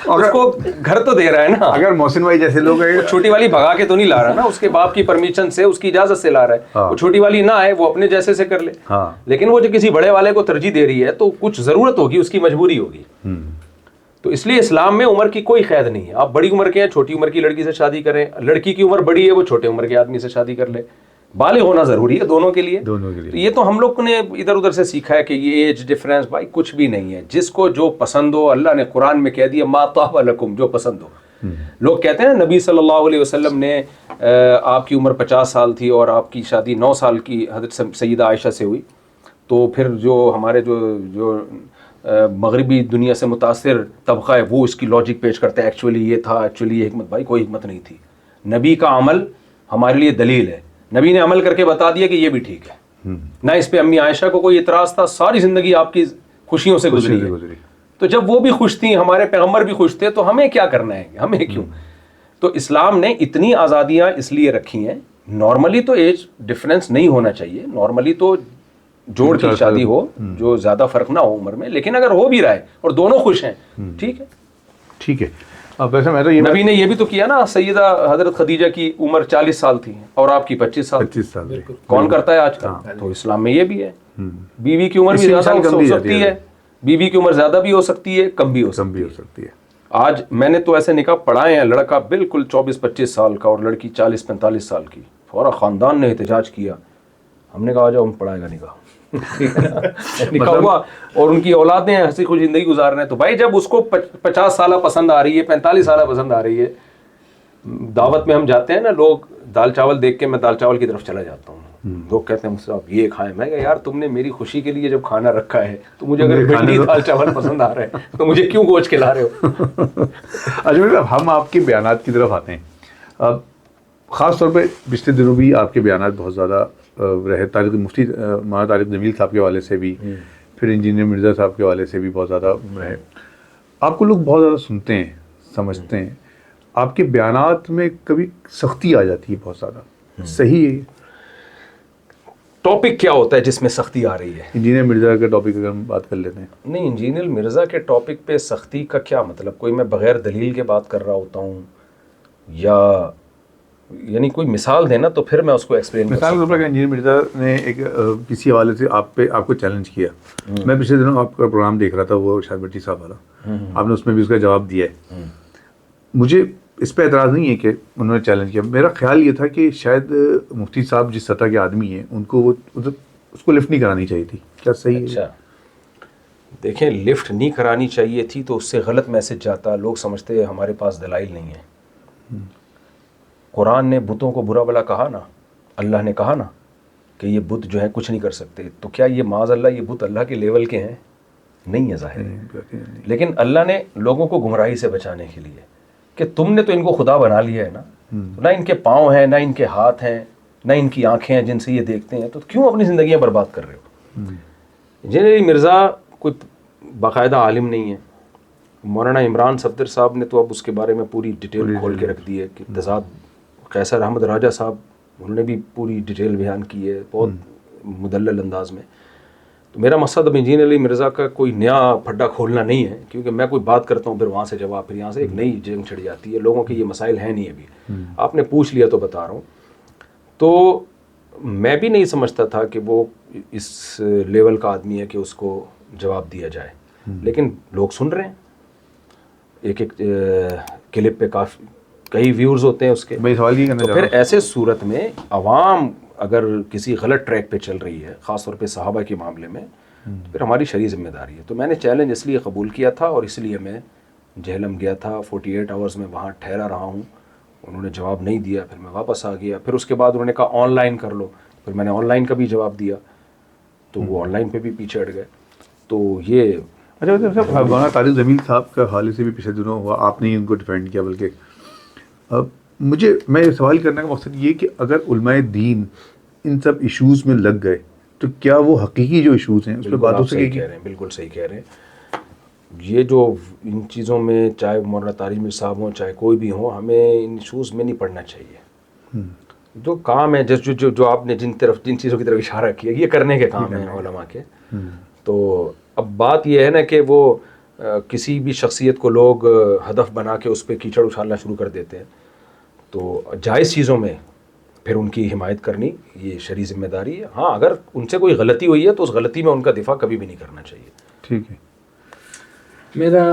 A: اس کو گھر تو دے رہا ہے نا.
C: اگر محسن بھائی جیسے لوگ ہیں,
A: چھوٹی والی بھگا کے تو نہیں لا رہا نا, اس کے باپ کی پرمیشن سے, اس کی اجازت سے لا رہا ہے. وہ چھوٹی والی نہ آئے, وہ اپنے جیسے سے کر لے. لیکن وہ جو کسی بڑے والے کو ترجیح دے رہی ہے تو کچھ ضرورت ہوگی, اس کی مجبوری ہوگی. تو اس لیے اسلام میں عمر کی کوئی قید نہیں ہے. آپ بڑی عمر کے ہیں, چھوٹی عمر کی لڑکی سے شادی کریں, لڑکی کی عمر بڑی ہے, وہ چھوٹے عمر کے آدمی سے شادی کر لے. بالغ ہونا ضروری ہے دونوں کے لیے. یہ تو ہم لوگ نے ادھر ادھر سے سیکھا ہے کہ یہ ایج ڈفرینس, بھائی کچھ بھی نہیں ہے. جس کو جو پسند ہو, اللہ نے قرآن میں کہہ دیا ما طاب لکم, جو پسند ہو. لوگ کہتے ہیں نبی صلی اللہ علیہ وسلم نے, آپ کی عمر 50 سال تھی اور آپ کی شادی 9 سال کی حضرت سیدہ عائشہ سے ہوئی, تو پھر جو ہمارے جو مغربی دنیا سے متاثر طبقہ ہے وہ اس کی لاجک پیش کرتا ہے, ایکچولی یہ تھا, ایکچولی یہ حکمت. بھائی کوئی حکمت نہیں تھی. نبی کا عمل ہمارے لیے دلیل ہے. نبی نے عمل کر کے بتا دیا کہ یہ بھی ٹھیک ہے. نہ اس پہ امی عائشہ کو کوئی اعتراض تھا, ساری زندگی آپ کی خوشیوں سے گزری ہے. تو جب وہ بھی خوش تھیں, ہمارے پیغمبر بھی خوش تھے, تو ہمیں کیا کرنا ہے, ہمیں کیوں. تو اسلام نے اتنی آزادیاں اس لیے رکھی ہیں. نارملی تو ایج ڈفرینس نہیں ہونا چاہیے, نارملی تو جوڑ کی شادی ہو جو زیادہ فرق نہ ہو عمر میں, لیکن اگر ہو بھی رہا ہے اور دونوں خوش ہیں, ٹھیک ہے.
C: ٹھیک ہے. اب ویسے میں تو یہ
A: نبی نے یہ بھی تو کیا نا, سیدہ حضرت خدیجہ کی عمر 40 سال تھی اور آپ کی 25 سال. کون کرتا ہے آج کل؟ تو اسلام میں یہ بھی ہے. بیوی کی عمر بھی زیادہ ہو سکتی ہے, بیوی کی عمر زیادہ بھی ہو سکتی ہے, کم بھی ہو سکتی ہے. آج میں نے تو ایسے نکاح پڑھائے ہیں, لڑکا بالکل 24-25 سال کا اور لڑکی 40-45 سال کی. فورا خاندان نے احتجاج کیا, ہم نے کہا جاؤ ہم پڑھائے گا نکاح. نکاح ہوا اور ان کی اولادیں ہنسی خوش زندگی گزار رہے ہیں. تو بھائی جب اس کو 50 سالہ پسند آ رہی ہے, 45 سالہ پسند آ رہی ہے, دعوت میں ہم جاتے ہیں نا, لوگ دال چاول دیکھ کے میں دال چاول کی طرف چلا جاتا ہوں. لوگ کہتے ہیں مجھ سے آپ یہ کھائیں, میں کہا یار تم نے میری خوشی کے لیے جب کھانا رکھا ہے تو مجھے اگر بھنڈی دال چاول پسند آ رہے ہیں تو مجھے کیوں گوشت کھلا رہے ہو.
C: اچھا, ہم آپ کے بیانات کی طرف آتے ہیں. اب خاص طور پہ پچھلے دنوں بھی آپ کے بیانات بہت زیادہ رہے, مفتی مولانا طارق جمیل صاحب کے حوالے سے بھی, پھر انجینئر مرزا صاحب کے حوالے سے بھی بہت زیادہ رہے. آپ کو لوگ بہت زیادہ سنتے ہیں, سمجھتے ہیں, آپ کے بیانات میں کبھی سختی آ جاتی ہے بہت زیادہ, صحیح ہے؟
A: ٹاپک کیا ہوتا ہے جس میں سختی آ رہی ہے؟
C: انجینئر مرزا کے ٹاپک اگر ہم بات کر لیتے ہیں.
A: نہیں, انجینئر مرزا کے ٹاپک پہ سختی کا کیا مطلب؟ کوئی میں بغیر دلیل کے بات کر رہا ہوتا ہوں یا یعنی کوئی مثال دینا تو پھر میں اس کو ایکسپلین کر
C: مثال کے طور پر انجینئر مرزا نے ایک کسی حوالے سے آپ کو چیلنج کیا. میں پچھلے دنوں آپ کا پروگرام دیکھ رہا تھا, وہ شاہد بٹی صاحب والا, آپ نے اس میں بھی اس کا جواب دیا ہے. مجھے اس پہ اعتراض نہیں ہے کہ انہوں نے چیلنج کیا. میرا خیال یہ تھا کہ شاید مفتی صاحب جس سطح کے آدمی ہیں ان کو اس کو لفٹ نہیں کرانی چاہیے تھی. کیا صحیح ہے؟
A: اچھا دیکھیں, لفٹ نہیں کرانی چاہیے تھی تو اس سے غلط میسج جاتا. لوگ سمجھتے ہیں ہمارے پاس دلائل نہیں ہیں. قرآن نے بتوں کو برا بلا کہا نا, اللہ نے کہا نا کہ یہ بت جو ہے کچھ نہیں کر سکتے. تو کیا یہ معاذ اللہ یہ بت اللہ کے لیول کے ہیں؟ نہیں ہے ظاہر ہے. لیکن اللہ نے لوگوں کو گمراہی سے بچانے کے لیے کہ تم نے تو ان کو خدا بنا لیا ہے نا, نہ ان کے پاؤں ہیں, نہ ان کے ہاتھ ہیں, نہ ان کی آنکھیں ہیں جن سے یہ دیکھتے ہیں, تو کیوں اپنی زندگیاں برباد کر رہے ہو؟ انجینئر مرزا کوئی باقاعدہ عالم نہیں ہے. مولانا عمران صفدر صاحب نے تو اب اس کے بارے میں پوری ڈیٹیل کھول کے رکھ دی ہے کہ تضاد. قیصر احمد راجہ صاحب انہوں نے بھی پوری ڈیٹیل بیان کی ہے بہت مدلل انداز میں. تو میرا مقصد اب انجینئر علی مرزا کا کوئی نیا پھڈا کھولنا نہیں ہے, کیونکہ میں کوئی بات کرتا ہوں پھر وہاں سے جواب, پھر یہاں سے ایک نئی جنگ چھڑ جاتی ہے. لوگوں کے یہ مسائل ہیں نہیں ابھی, آپ نے پوچھ لیا تو بتا رہا ہوں. تو میں بھی نہیں سمجھتا تھا کہ وہ اس لیول کا آدمی ہے کہ اس کو جواب دیا جائے, لیکن لوگ سن رہے ہیں. ایک ایک کلپ پہ کئی ویورز ہوتے ہیں اس کے.
C: میں سوال یہ کرنا
A: تو پھر ایسے صورت میں عوام اگر کسی غلط ٹریک پہ چل رہی ہے, خاص طور پہ صحابہ کے معاملے میں, تو پھر ہماری شرعی ذمہ داری ہے. تو میں نے چیلنج اس لیے قبول کیا تھا اور اس لیے میں جہلم گیا تھا. 48 آورز میں وہاں ٹھہرا رہا ہوں. انہوں نے جواب نہیں دیا, پھر میں واپس آ گیا. پھر اس کے بعد انہوں نے کہا آن لائن کر لو, پھر میں نے آن لائن کا بھی جواب دیا, تو وہ آن لائن پہ بھی پیچھے ہٹ گئے. تو یہ
C: اچھا مولانا طارق جمیل صاحب کا حوالے سے بھی پچھلے دنوں ہوا, آپ نے ان کو ڈیفینڈ کیا. بلکہ میں سوال کرنے کا مقصد یہ کہ اگر علماء دین ان سب ایشوز میں لگ گئے تو کیا وہ حقیقی جو ایشوز ہیں اس پہ بات ہو سکے گی؟
A: بالکل صحیح کہہ رہے ہیں. یہ جو ان چیزوں میں چاہے مولانا طارق جمیل صاحب ہوں چاہے کوئی بھی ہو, ہمیں ان ایشوز میں نہیں پڑھنا چاہیے. جو کام ہے جو آپ نے جن چیزوں کی طرف اشارہ کیا, یہ کرنے کے کام ہیں علماء کے. تو اب بات یہ ہے نا کہ وہ کسی بھی شخصیت کو لوگ ہدف بنا کے اس پہ کیچڑ اچھالنا شروع کر دیتے ہیں. تو جائز چیزوں میں پھر ان کی حمایت کرنی یہ شرعی ذمہ داری ہے. ہاں اگر ان سے کوئی غلطی ہوئی ہے تو اس غلطی میں ان کا دفاع کبھی بھی نہیں کرنا چاہیے.
C: ٹھیک ہے.
B: میرا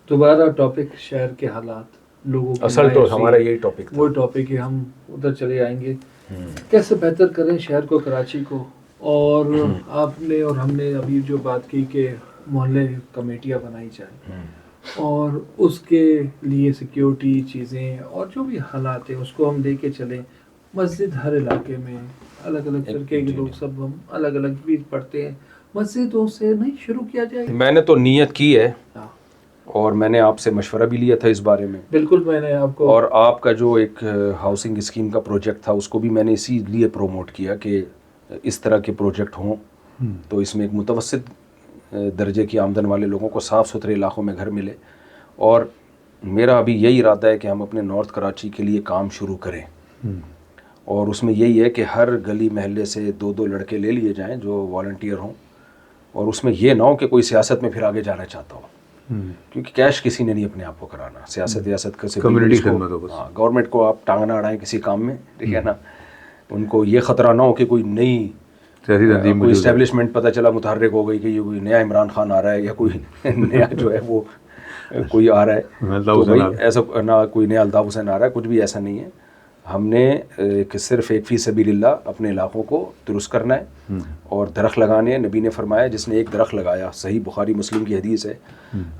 B: دوبارہ ٹاپک شہر کے حالات, لوگوں کی
A: اصل تو ہمارا یہی ٹاپک تھا.
B: وہ ٹاپک ہے, ہم ادھر چلے آئیں گے. کیسے بہتر کریں شہر کو, کراچی کو. اور آپ نے اور ہم نے ابھی جو بات کی کہ محلے کمیٹیاں بنائی جائیں اور اس کے لیے سیکیورٹی چیزیں اور جو بھی حالات ہیں اس کو ہم لے کے چلیں. مسجد ہر علاقے میں الگ الگ فرقے کے لوگ سب ہم الگ الگ بھی پڑھتے ہیں, مسجدوں سے نہیں شروع کیا جائے.
A: میں نے تو نیت کی ہے اور میں نے آپ سے مشورہ بھی لیا تھا اس بارے میں.
B: بالکل میں نے آپ کو,
A: اور آپ کا جو ایک ہاؤسنگ اسکیم کا پروجیکٹ تھا اس کو بھی میں نے اسی لیے پروموٹ کیا کہ اس طرح کے پروجیکٹ ہوں تو اس میں ایک متوسط درجے کی آمدن والے لوگوں کو صاف ستھرے علاقوں میں گھر ملے. اور میرا ابھی یہی ارادہ ہے کہ ہم اپنے نارتھ کراچی کے لیے کام شروع کریں, اور اس میں یہی ہے کہ ہر گلی محلے سے 2 لڑکے لے لیے جائیں جو والنٹیئر ہوں, اور اس میں یہ نہ ہو کہ کوئی سیاست میں پھر آگے جانا چاہتا ہو, کیونکہ کیش کسی نے نہیں اپنے آپ کو کرانا. سیاست ریاست کا
C: کمیونٹی خدمت ہو بس.
A: گورنمنٹ کو آپ ٹانگ نہ اڑائیں کسی کام میں, ٹھیک ہے نا. ان کو یہ خطرہ نہ ہو کہ کوئی نئی کوئی اسٹیبلشمنٹ پتہ چلا متحرک ہو گئی کہ یہ کوئی نیا عمران خان آ رہا ہے یا کوئی نیا جو ہے وہ کوئی آ رہا ہے, تو بھائی ایسا نہ کوئی نیا الطاف حسین آ رہا ہے, کچھ بھی ایسا نہیں ہے. ہم نے صرف ایک فی سبیل اللہ اپنے علاقوں کو درست کرنا ہے اور درخت لگانے ہیں. نبی نے فرمایا جس نے ایک درخت لگایا, صحیح بخاری مسلم کی حدیث ہے,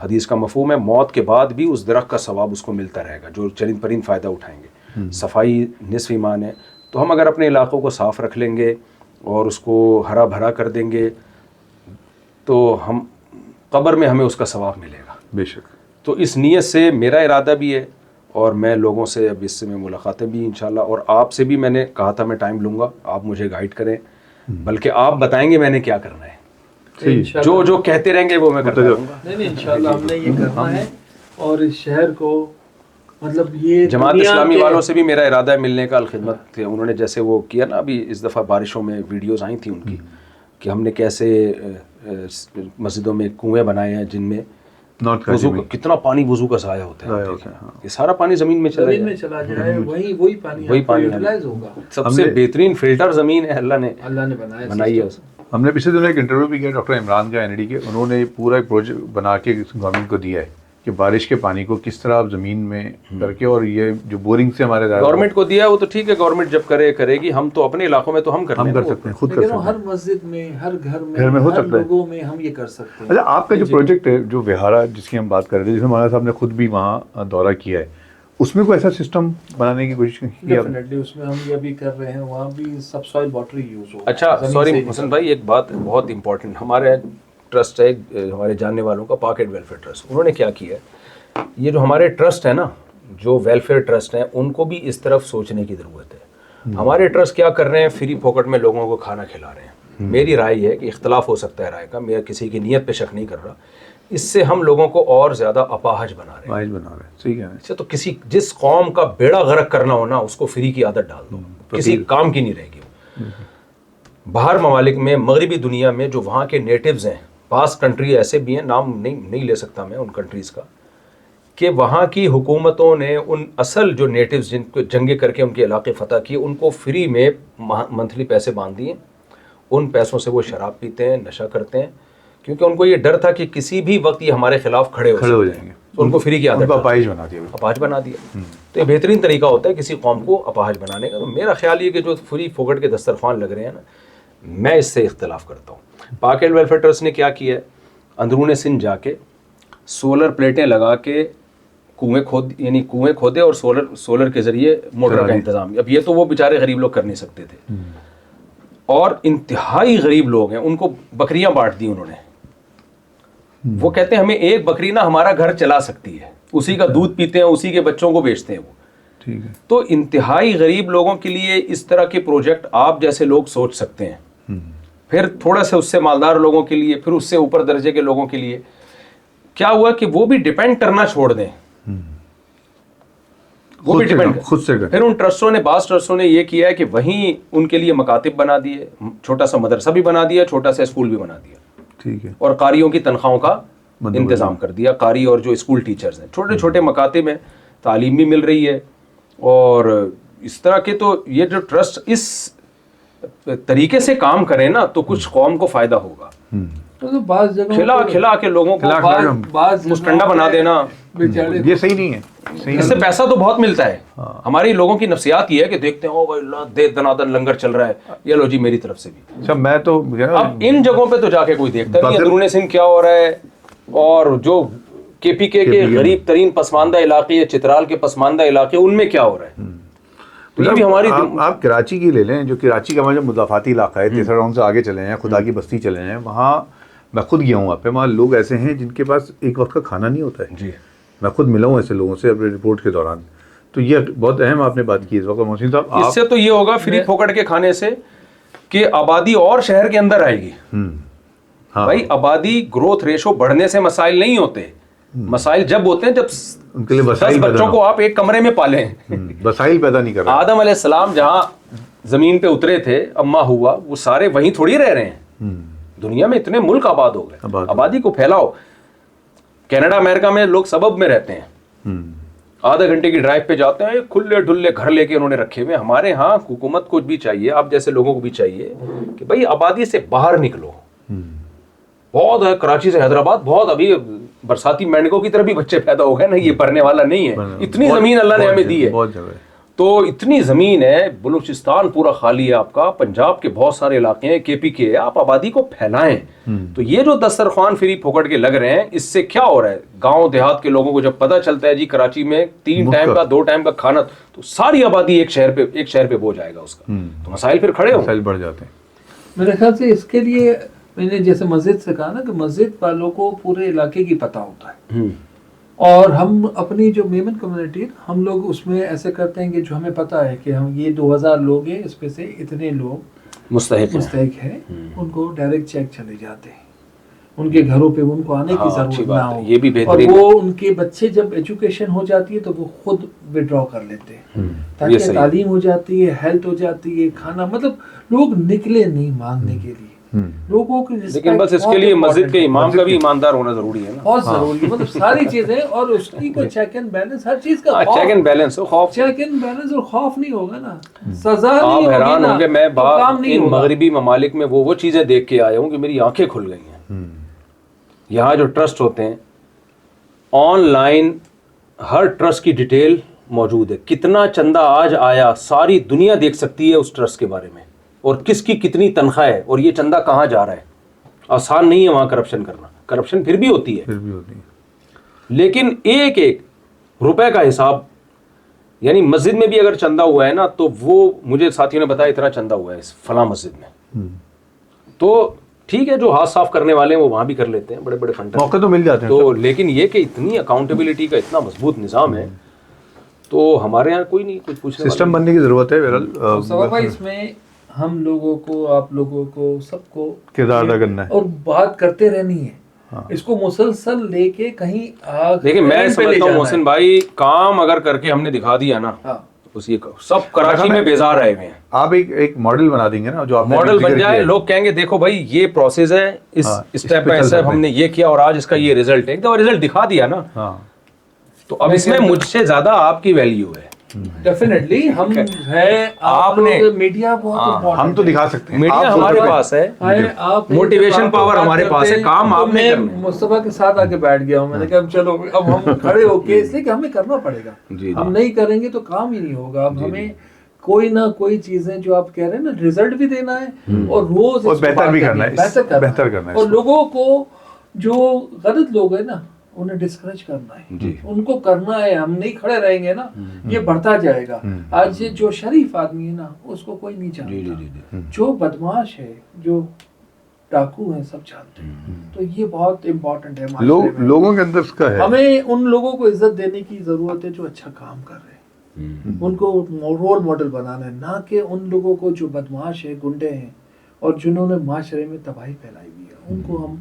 A: حدیث کا مفہوم ہے موت کے بعد بھی اس درخت کا ثواب اس کو ملتا رہے گا جو چرند پرند فائدہ اٹھائیں گے. صفائی نصف ایمان ہے. تو ہم اگر اپنے علاقوں کو صاف رکھ لیں گے اور اس کو ہرا بھرا کر دیں گے تو ہم قبر میں ہمیں اس کا ثواب ملے گا
C: بے شک.
A: تو اس نیت سے میرا ارادہ بھی ہے اور میں لوگوں سے اب اس سے میں ملاقاتیں بھی انشاءاللہ, اور آپ سے بھی میں نے کہا تھا میں ٹائم لوں گا, آپ مجھے گائیڈ کریں, بلکہ آپ بتائیں گے میں نے کیا کرنا ہے. جو جو کہتے رہیں گے وہ میں کرتا رہوں گا.
B: نہیں انشاءاللہ ہم نے یہ کرنا ہے. اور اس شہر کو مطلب یہ
A: جماعت اسلامی والوں سے بھی میرا ارادہ ہے ملنے کا. الخدمت انہوں نے جیسے وہ کیا نا ابھی اس دفعہ بارشوں میں ویڈیوز آئی تھیں ان کی کہ ہم نے کیسے مسجدوں میں کنویں بنائے ہیں جن میں وضو کتنا پانی وضو کا ضائع ہوتا ہے. یہ سارا پانی زمین میں چلا
B: جائے وہی پانی یوٹیلائز ہوگا.
A: سب سے بہترین فلٹر زمین ہے اللہ نے بنائی ہے.
C: ہم نے پچھلے دنوں ایک انٹرویو بھی کیا ڈاکٹر عمران کا NID کے. انہوں نے پورا ایک پروجیکٹ بنا کے گورنمنٹ کو دیا ہے کہ بارش کے پانی کو کس طرح زمین میں کر کے, اور یہ جو بورنگ سے ہمارے
A: گورنمنٹ کو دیا ہے وہ تو ٹھیک ہے, گورنمنٹ جب کرے گی. ہم تو اپنے علاقوں میں تو ہم کر
C: سکتے ہیں, خود کر سکتے ہیں.
B: ہر مسجد میں, ہر گھر میں
C: ہو سکتا ہے,
B: لوگوں میں ہم یہ کر سکتے ہیں.
C: اچھا آپ کا جو پروجیکٹ ہے جو وہارا جس کی ہم بات کر رہے تھے, جس میں مولانا صاحب نے خود بھی وہاں دورہ کیا ہے, اس میں کوئی ایسا سسٹم بنانے کی کوشش کی؟
B: ڈیفینیٹلی اس میں ہم یہ بھی کر رہے ہیں, وہاں بھی سب سوائل واٹر یوز ہو.
A: اچھا سوری حسن بھائی, ایک بات بہت امپورٹنٹ, ہمارے ٹرسٹ ہے ہمارے جاننے والوں کا پاکٹ ویلفیئر ٹرسٹ, انہوں نے کیا کیا ہے, یہ جو ہمارے ٹرسٹ ہیں نا, جو ویلفیئر ٹرسٹ ہیں, ان کو بھی اس طرف سوچنے کی ضرورت ہے. ہمارے ٹرسٹ کیا کر رہے ہیں, فری پاکٹ میں لوگوں کو کھانا کھلا رہے ہیں. میری رائے ہے کہ اختلاف ہو سکتا ہے رائے کا, میں کسی کی نیت پہ شک نہیں کر رہا, اس سے ہم لوگوں کو اور زیادہ اپاہج بنا رہے ہیں.
C: صحیح ہے.
A: اس سے تو جس قوم کا بیڑا غرق کرنا ہونا, اس کو فری کی عادت ڈال دو, کسی کام کی نہیں رہے گی. باہر ممالک میں, مغربی دنیا میں جو وہاں کے نیٹیوز ہیں, بعض کنٹری ایسے بھی ہیں, نام نہیں لے سکتا میں ان کنٹریز کا, کہ وہاں کی حکومتوں نے ان اصل جو نیٹیوز جن کو جنگیں کر کے ان کے علاقے فتح کیے, ان کو فری میں منتھلی پیسے باندھ دیے. ان پیسوں سے وہ شراب پیتے ہیں, نشہ کرتے ہیں, کیونکہ ان کو یہ ڈر تھا کہ کسی بھی وقت یہ ہمارے خلاف کھڑے ہو جائیں گے. تو ان کو فری کی عادت
C: اپاہج
A: بنا دیا. تو یہ بہترین طریقہ ہوتا ہے کسی قوم کو اپاہج بنانے کا. تو میرا خیال یہ کہ جو فری فوکٹ کے دسترخوان لگ رہے ہیں نا, میں اس سے اختلاف کرتا ہوں. پاک اینڈ ویلفیئر ٹرسٹ نے کیا کیا ہے, اندرون سندھ جا کے سولر پلیٹیں لگا کے کنویں کھودے اور سولر کے ذریعے موٹر کا انتظام. اب یہ تو وہ بیچارے غریب لوگ کر نہیں سکتے تھے, اور انتہائی غریب لوگ ہیں, ان کو بکریاں بانٹ دی انہوں نے. وہ کہتے ہیں ہمیں ایک بکری نا ہمارا گھر چلا سکتی ہے, اسی کا دودھ پیتے ہیں, اسی کے بچوں کو بیچتے ہیں وہ.
C: ٹھیک ہے.
A: تو انتہائی غریب لوگوں کے لیے اس طرح کے پروجیکٹ آپ جیسے لوگ سوچ سکتے ہیں. پھر تھوڑا سے اس سے مالدار لوگوں کے لیے, پھر اس سے اوپر درجے کے لوگوں کے لیے کیا ہوا کہ وہ بھی ڈیپینڈ کرنا چھوڑ دیں, وہ بھی ڈیپینڈ
C: خود سے.
A: پھر ان ٹرسٹوں نے, بعض ٹرسٹوں نے یہ کیا ہے کہ وہیں ان کے لیے مکاتب بنا دیے, چھوٹا سا مدرسہ بھی بنا دیا, چھوٹا سا اسکول بھی بنا دیا.
C: ٹھیک ہے.
A: اور قاریوں کی تنخواہوں کا انتظام کر دیا. قاری اور جو اسکول ٹیچرز ہیں, چھوٹے چھوٹے مکاتب ہیں, تعلیم بھی مل رہی ہے. اور اس طرح کے تو یہ جو ٹرسٹ اس طریقے سے کام کریں نا, تو کچھ قوم کو فائدہ ہوگا.
B: بعض جگہ
A: کھلا کے لوگوں کو مستنڈا بنا دینا,
C: یہ صحیح نہیں ہے.
A: اس سے پیسہ تو بہت ملتا ہے. ہماری لوگوں کی نفسیات یہ ہے کہ دیکھتے ہیں, او بھائی اللہ دے دنادن لنگر چل رہا ہے, یہ لو جی میری طرف سے بھی.
C: اچھا میں تو
A: اب ان جگہوں پہ تو جا کے کوئی دیکھتا نہیں ہے اندرون سندھ کیا ہو رہا ہے, اور جو KPK کے غریب ترین پسماندہ علاقے یا چترال کے پسماندہ علاقے, ان میں کیا ہو رہا ہے. تو یہ بھی ہماری
C: آپ کراچی کی لے لیں, جو کراچی کا ہمارا جو مضافاتی علاقہ ہے, تیسرا راؤنڈ سے آگے چلے ہیں, خدا کی بستی چلے ہیں, وہاں میں خود گیا ہوں. آپ پہ وہاں لوگ ایسے ہیں جن کے پاس ایک وقت کا کھانا نہیں ہوتا ہے.
A: جی
C: میں خود ملا ہوں ایسے لوگوں سے اپنے رپورٹ کے دوران. تو یہ بہت اہم آپ نے بات کی اس وقت محسن صاحب.
A: اس سے تو یہ ہوگا فری پھوکٹ کے کھانے سے کہ آبادی اور شہر کے اندر آئے گی. بھائی آبادی گروتھ ریشو بڑھنے سے مسائل نہیں ہوتے, مسائل جب ہوتے ہیں جب
C: ان کے لیے
A: 10 بچوں کو آپ ایک کمرے میں پالیں.
C: وسائل پیدا نہیں کر رہے.
A: آدم علیہ السلام جہاں زمین پہ اترے تھے, اما ہوا, وہ سارے وہیں تھوڑی رہ رہے ہیں. دنیا میں اتنے ملک آباد ہو گئے, آبادی کو پھیلاؤ. کینیڈا امریکہ میں لوگ سبب میں رہتے ہیں, آدھا گھنٹے کی ڈرائیو پہ جاتے ہیں, کھلے ڈھلے گھر لے کے انہوں نے رکھے ہوئے. ہمارے ہاں حکومت کو بھی چاہیے, آپ جیسے لوگوں کو بھی چاہیے کہ بھائی آبادی سے باہر نکلو. بہت ہے کراچی سے حیدرآباد, بہت ابھی برساتی مینڈکوں کی طرح بھی بچے پیدا ہو گئے نا, یہ پڑھنے والا نہیں ہے. اتنی زمین اللہ نے ہمیں دی ہے, تو اتنی زمین ہے. بلوچستان پورا خالی ہے آپ کا, پنجاب کے بہت سارے علاقے ہیں KPK ہے, آپ آبادی کو پھیلائیں. تو یہ جو دسترخوان فری پھوکٹ کے لگ رہے ہیں, اس سے کیا ہو رہا ہے, گاؤں دیہات کے لوگوں کو جب پتہ چلتا ہے جی کراچی میں 3 ٹائم کا 2 ٹائم کا کھانا, تو ساری آبادی ایک شہر پہ بوجھ آئے گا اس کا, تو مسائل پھر کھڑے
C: مسائل بڑھ جاتے ہیں.
B: میرے خیال سے اس کے لیے میں نے جیسے مسجد سے کہا نا کہ مسجد والوں کو پورے علاقے کی پتہ ہوتا ہے, اور ہم اپنی جو میمن کمیونٹی ہم لوگ اس میں ایسے کرتے ہیں کہ جو ہمیں پتہ ہے کہ ہم یہ 2000 لوگ ہیں, اس پہ سے اتنے لوگ مستحق ہیں, ان کو ڈائریکٹ چیک چلے جاتے ہیں. ان کے گھروں پہ ان کو آنے کی
A: ہاں، اچھی
B: ضرورت
A: بات
B: نہ
A: ہے،
B: ہو،
A: یہ بھی
B: اور
A: بہترین
B: وہ ان کے بچے جب ایجوکیشن ہو جاتی ہے تو وہ خود وڈرا کر لیتے ہیں،
A: یہ
B: تاکہ
A: صحیح ہے۔
B: تعلیم ہو جاتی ہے، ہیلتھ ہو جاتی ہے، کھانا، مطلب لوگ نکلے نہیں مانگنے کے لیے، لوگوں کی
A: لیکن بس اس کے لیے مسجد کے امام کا بھی ایماندار ہونا ضروری ہے نا،
B: بہت ضروری ہے، مطلب ساری چیزیں، اور اس کی کوئی چیک اینڈ بیلنس، ہر چیز کا
A: چیک اینڈ بیلنس ہو، خوف
B: چیک اینڈ بیلنس، اور خوف نہیں ہوگا نا، سزا
A: آپ
B: نہیں ہوگی
A: حیران
B: نا،
A: ہوں گے، میں
B: تو کام نہیں
A: ان
B: ہوگا۔
A: مغربی ممالک میں وہ چیزیں دیکھ کے آیا ہوں کہ میری آنکھیں کھل گئی ہیں۔ یہاں جو ٹرسٹ ہوتے ہیں آن لائن ہر ٹرسٹ کی ڈیٹیل موجود ہے، کتنا چندہ آج آیا ساری دنیا دیکھ سکتی ہے اس ٹرسٹ کے بارے میں، اور کس کی کتنی تنخواہ ہے، اور یہ چندہ کہاں جا رہا ہے۔ آسان نہیں ہے وہاں کرپشن کرنا، کرپشن پھر بھی ہوتی ہے، لیکن ایک ایک روپے کا حساب، یعنی مسجد میں بھی اگر چندہ ہوا ہے نا تو وہ مجھے ساتھیوں نے بتایا اتنا چندہ ہوا ہے اس فلاں مسجد میں، تو ٹھیک ہے جو ہاتھ صاف کرنے والے ہیں وہ وہاں بھی کر لیتے ہیں، بڑے بڑے فنڈر
C: موقع تو مل جاتے ہیں
A: تو، لیکن یہ کہ اتنی اکاؤنٹیبلٹی کا اتنا مضبوط نظام ہے تو ہمارے یہاں کوئی نہیں کچھ پوچھنے
C: سسٹم بننے کی ضرورت ہے۔
B: مصطفیٰ بھائی اس میں ہم لوگوں کو، آپ لوگوں کو، سب کو
C: کردار ادا کرنا ہے
B: اور بات کرتے رہنی ہے، اس کو مسلسل لے کے کہیں
A: لیکن میں سمجھتا ہوں محسن بھائی کام اگر کر کے ہم نے دکھا دیا نا، اسی سب کراچی میں بیزار آئے ہوئے ہیں،
C: آپ ایک ماڈل بنا دیں گے نا، جو آپ
A: ماڈل بن جائے، لوگ کہیں گے دیکھو بھائی یہ پروسیس ہے، اس اسٹیپ بائی اسٹیپ ہم نے یہ کیا اور آج اس کا یہ ریزلٹ ہے، ایک دفعہ ریزلٹ دکھا دیا نا تو اب اس میں مجھ سے زیادہ آپ کی ویلیو ہے۔
B: ڈیفینیٹلی ہم ہے، آپ نے میڈیا بہت امپورٹنٹ،
C: ہم تو دکھا سکتے ہیں،
A: میڈیا ہمارے پاس ہے، موٹیویشن پاور ہمارے پاس ہے، کام آپ نے کرنا ہے۔
B: مصطفیٰ کے ساتھ آ کے بیٹھ گیا ہوں، میں نے کہا چلو اب ہم کھڑے ہو کے، اس لیے کہ ہمیں کرنا پڑے گا، ہم نہیں کریں گے تو کام ہی نہیں ہوگا۔ اب ہمیں کوئی نہ کوئی چیزیں جو آپ کہہ رہے ہیں نا، ریزلٹ بھی دینا ہے اور روز
C: بہتر بھی کرنا ہے، بہتر کرنا ہے،
B: اور لوگوں کو جو غلط لوگ ہیں نا انہیں ڈسکریج کرنا ہے، ان کو کرنا ہے، ہم نہیں کھڑے رہیں گے نا یہ بڑھتا جائے گا۔ آج جو شریف آدمی ہے نا اس کو کوئی نہیں جانتا، جو بدماش ہے، جو ڈاکو ہیں سب جانتے ہیں، تو یہ بہت امپورٹنٹ ہے
C: لوگوں کے اندر اس کا ہے۔
B: ہمیں ان لوگوں کو عزت دینے کی ضرورت ہے جو اچھا کام کر رہے ہیں، ان کو رول ماڈل بنانا ہے، نہ کہ ان لوگوں کو جو بدماش ہے، گنڈے ہیں اور جنہوں نے معاشرے میں تباہی پھیلائی ہوئی ہے، ان کو ہم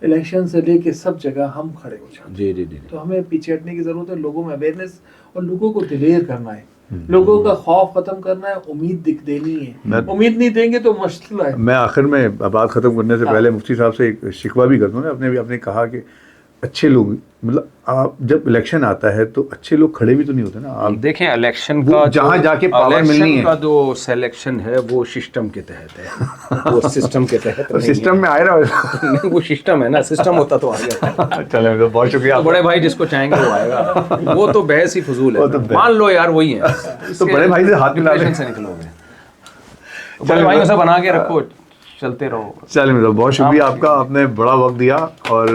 B: الیکشن سے لے کے سب جگہ ہم کھڑے ہو جاتے ہیں۔ تو ہمیں پیچھے ہٹنے کی ضرورت ہے، لوگوں میں اویئرنیس اور لوگوں کو دلیر کرنا ہے، لوگوں کا خوف ختم کرنا ہے، امید دینی ہے، امید نہیں دیں گے تو مسئلہ ہے۔
C: میں آخر میں بات ختم کرنے سے پہلے مفتی صاحب سے ایک شکوہ بھی کرتا ہوں، آپ نے کہا کہ اچھے لوگ، مطلب آپ جب الیکشن آتا ہے تو اچھے لوگ کھڑے بھی تو نہیں ہوتے نا۔ آپ
A: دیکھیں الیکشن کا
C: جہاں جا کے پاور ملنی ہے،
A: کا جو سلیکشن ہے وہ سسٹم کے تحت ہے، وہ سسٹم کے تحت
C: سسٹم میں آئے رہا
A: نہیں، وہ سسٹم ہے نا، سسٹم ہوتا تو آ گیا۔
C: چلیں بہت شکریہ،
A: بڑے بھائی جس کو چاہیں گے وہ آئے گا، وہ تو بحث ہی فضول ہے، مان لو یار وہی ہے،
C: تو بڑے بھائی سے ہاتھ ملا
A: سے نکلو گے، بڑے بھائی کو سب بنا کے رکھو، چلتے رہو۔
C: چلیں بہت شکریہ آپ کا، آپ نے بڑا وقت دیا اور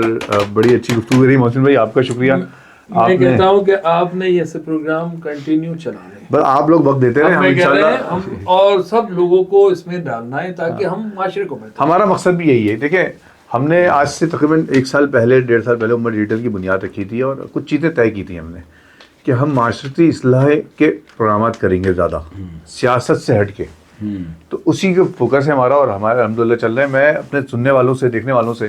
C: بڑی اچھی گفتگو رہی۔ محسن بھائی آپ کا شکریہ،
B: میں کہتا ہوں کہ آپ نے یہ پروگرام کنٹینیو چلانا ہے،
C: بس آپ لوگ وقت دیتے رہے،
B: اور سب لوگوں کو اس میں ڈالنا ہے تاکہ ہم معاشرے کو بہتر۔
C: ہمارا مقصد بھی یہی ہے۔ دیکھیں ہم نے آج سے تقریباً 1 سال پہلے 1.5 سال پہلے امت ڈیجیٹل کی بنیاد رکھی تھی اور کچھ چیزیں طے کی تھیں ہم نے کہ ہم معاشرتی اصلاح کے پروگرامات کریں گے زیادہ، سیاست سے ہٹ کے، تو اسی کے فوکس ہے ہمارا اور ہمارے الحمدللہ چل رہے ہیں۔ میں اپنے سننے والوں سے، دیکھنے والوں سے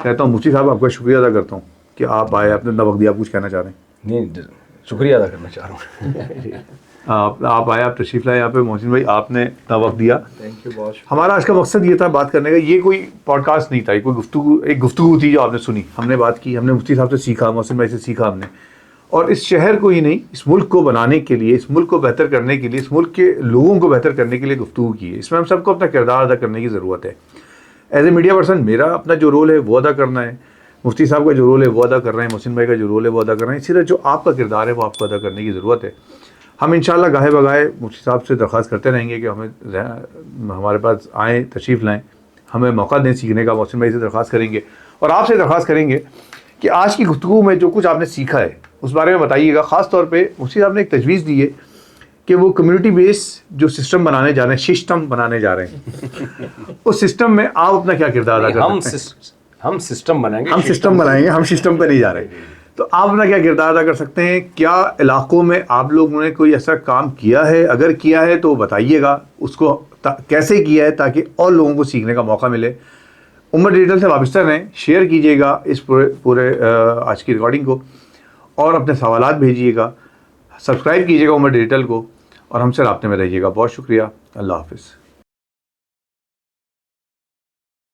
C: کہتا ہوں مفتی صاحب آپ کا شکریہ ادا کرتا ہوں کہ آپ آئے، آپ نے اتنا وقت دیا، آپ کچھ کہنا چاہ رہے ہیں؟
A: نہیں، شکریہ ادا کرنا چاہ رہا ہوں۔
C: آپ آئے، آپ تشریف لائے یہاں پہ، محسن بھائی آپ نے اتنا وقت دیا۔
B: تھینک یو، بہت شکریہ۔
C: ہمارا آج کا مقصد یہ تھا بات کرنے کا، یہ کوئی پوڈ کاسٹ نہیں تھا، یہ کوئی گفتگو، ایک گفتگو تھی جو آپ نے سنی، ہم نے بات کی، ہم نے مفتی صاحب سے سیکھا، محسن بھائی سے سیکھا ہم نے، اور اس شہر کو ہی نہیں، اس ملک کو بنانے کے لیے، اس ملک کو بہتر کرنے کے لیے، اس ملک کے لوگوں کو بہتر کرنے کے لیے گفتگو کی ہے۔ اس میں ہم سب کو اپنا کردار ادا کرنے کی ضرورت ہے۔ ایز اے میڈیا پرسن میرا اپنا جو رول ہے وہ ادا کرنا ہے، مفتی صاحب کا جو رول ہے وہ ادا کر رہے ہیں، محسن بھائی کا جو رول ہے وہ ادا کر رہے ہیں، اسی طرح جو آپ کا کردار ہے وہ آپ کو ادا کرنے کی ضرورت ہے۔ ہم انشاءاللہ گاہے بگاہے مفتی صاحب سے درخواست کرتے رہیں گے کہ ہمارے پاس آئیں، تشریف لائیں، ہمیں موقع دیں سیکھنے کا۔ محسن بھائی سے درخواست کریں گے اور آپ سے درخواست کریں گے کہ آج کی گفتگو میں جو کچھ آپ نے سیکھا ہے اس بارے میں بتائیے گا۔ خاص طور پہ مفتی صاحب نے ایک تجویز دی ہے کہ وہ کمیونٹی بیس جو سسٹم بنانے جا رہے ہیں، سسٹم بنانے جا رہے ہیں، اس سسٹم میں آپ اپنا کیا کردار ادا کر سکتے ہیں؟
A: ہم سسٹم بنائیں گے،
C: ہم سسٹم بنائیں گے، ہم سسٹم پہ نہیں جا رہے۔ تو آپ اپنا کیا کردار ادا کر سکتے ہیں؟ کیا علاقوں میں آپ لوگوں نے کوئی ایسا کام کیا ہے؟ اگر کیا ہے تو بتائیے گا، اس کو کیسے کیا ہے تاکہ اور لوگوں کو سیکھنے کا موقع ملے۔ امت ڈیجیٹل سے وابستہ رہیں, شیئر کیجیے گا اس پورے آج کی ریکارڈنگ کو, اور اپنے سوالات بھیجیے گا, سبسکرائب کیجیے گا امت ڈیجیٹل کو, اور ہم سے رابطے میں رہیے گا. بہت شکریہ, اللہ حافظ.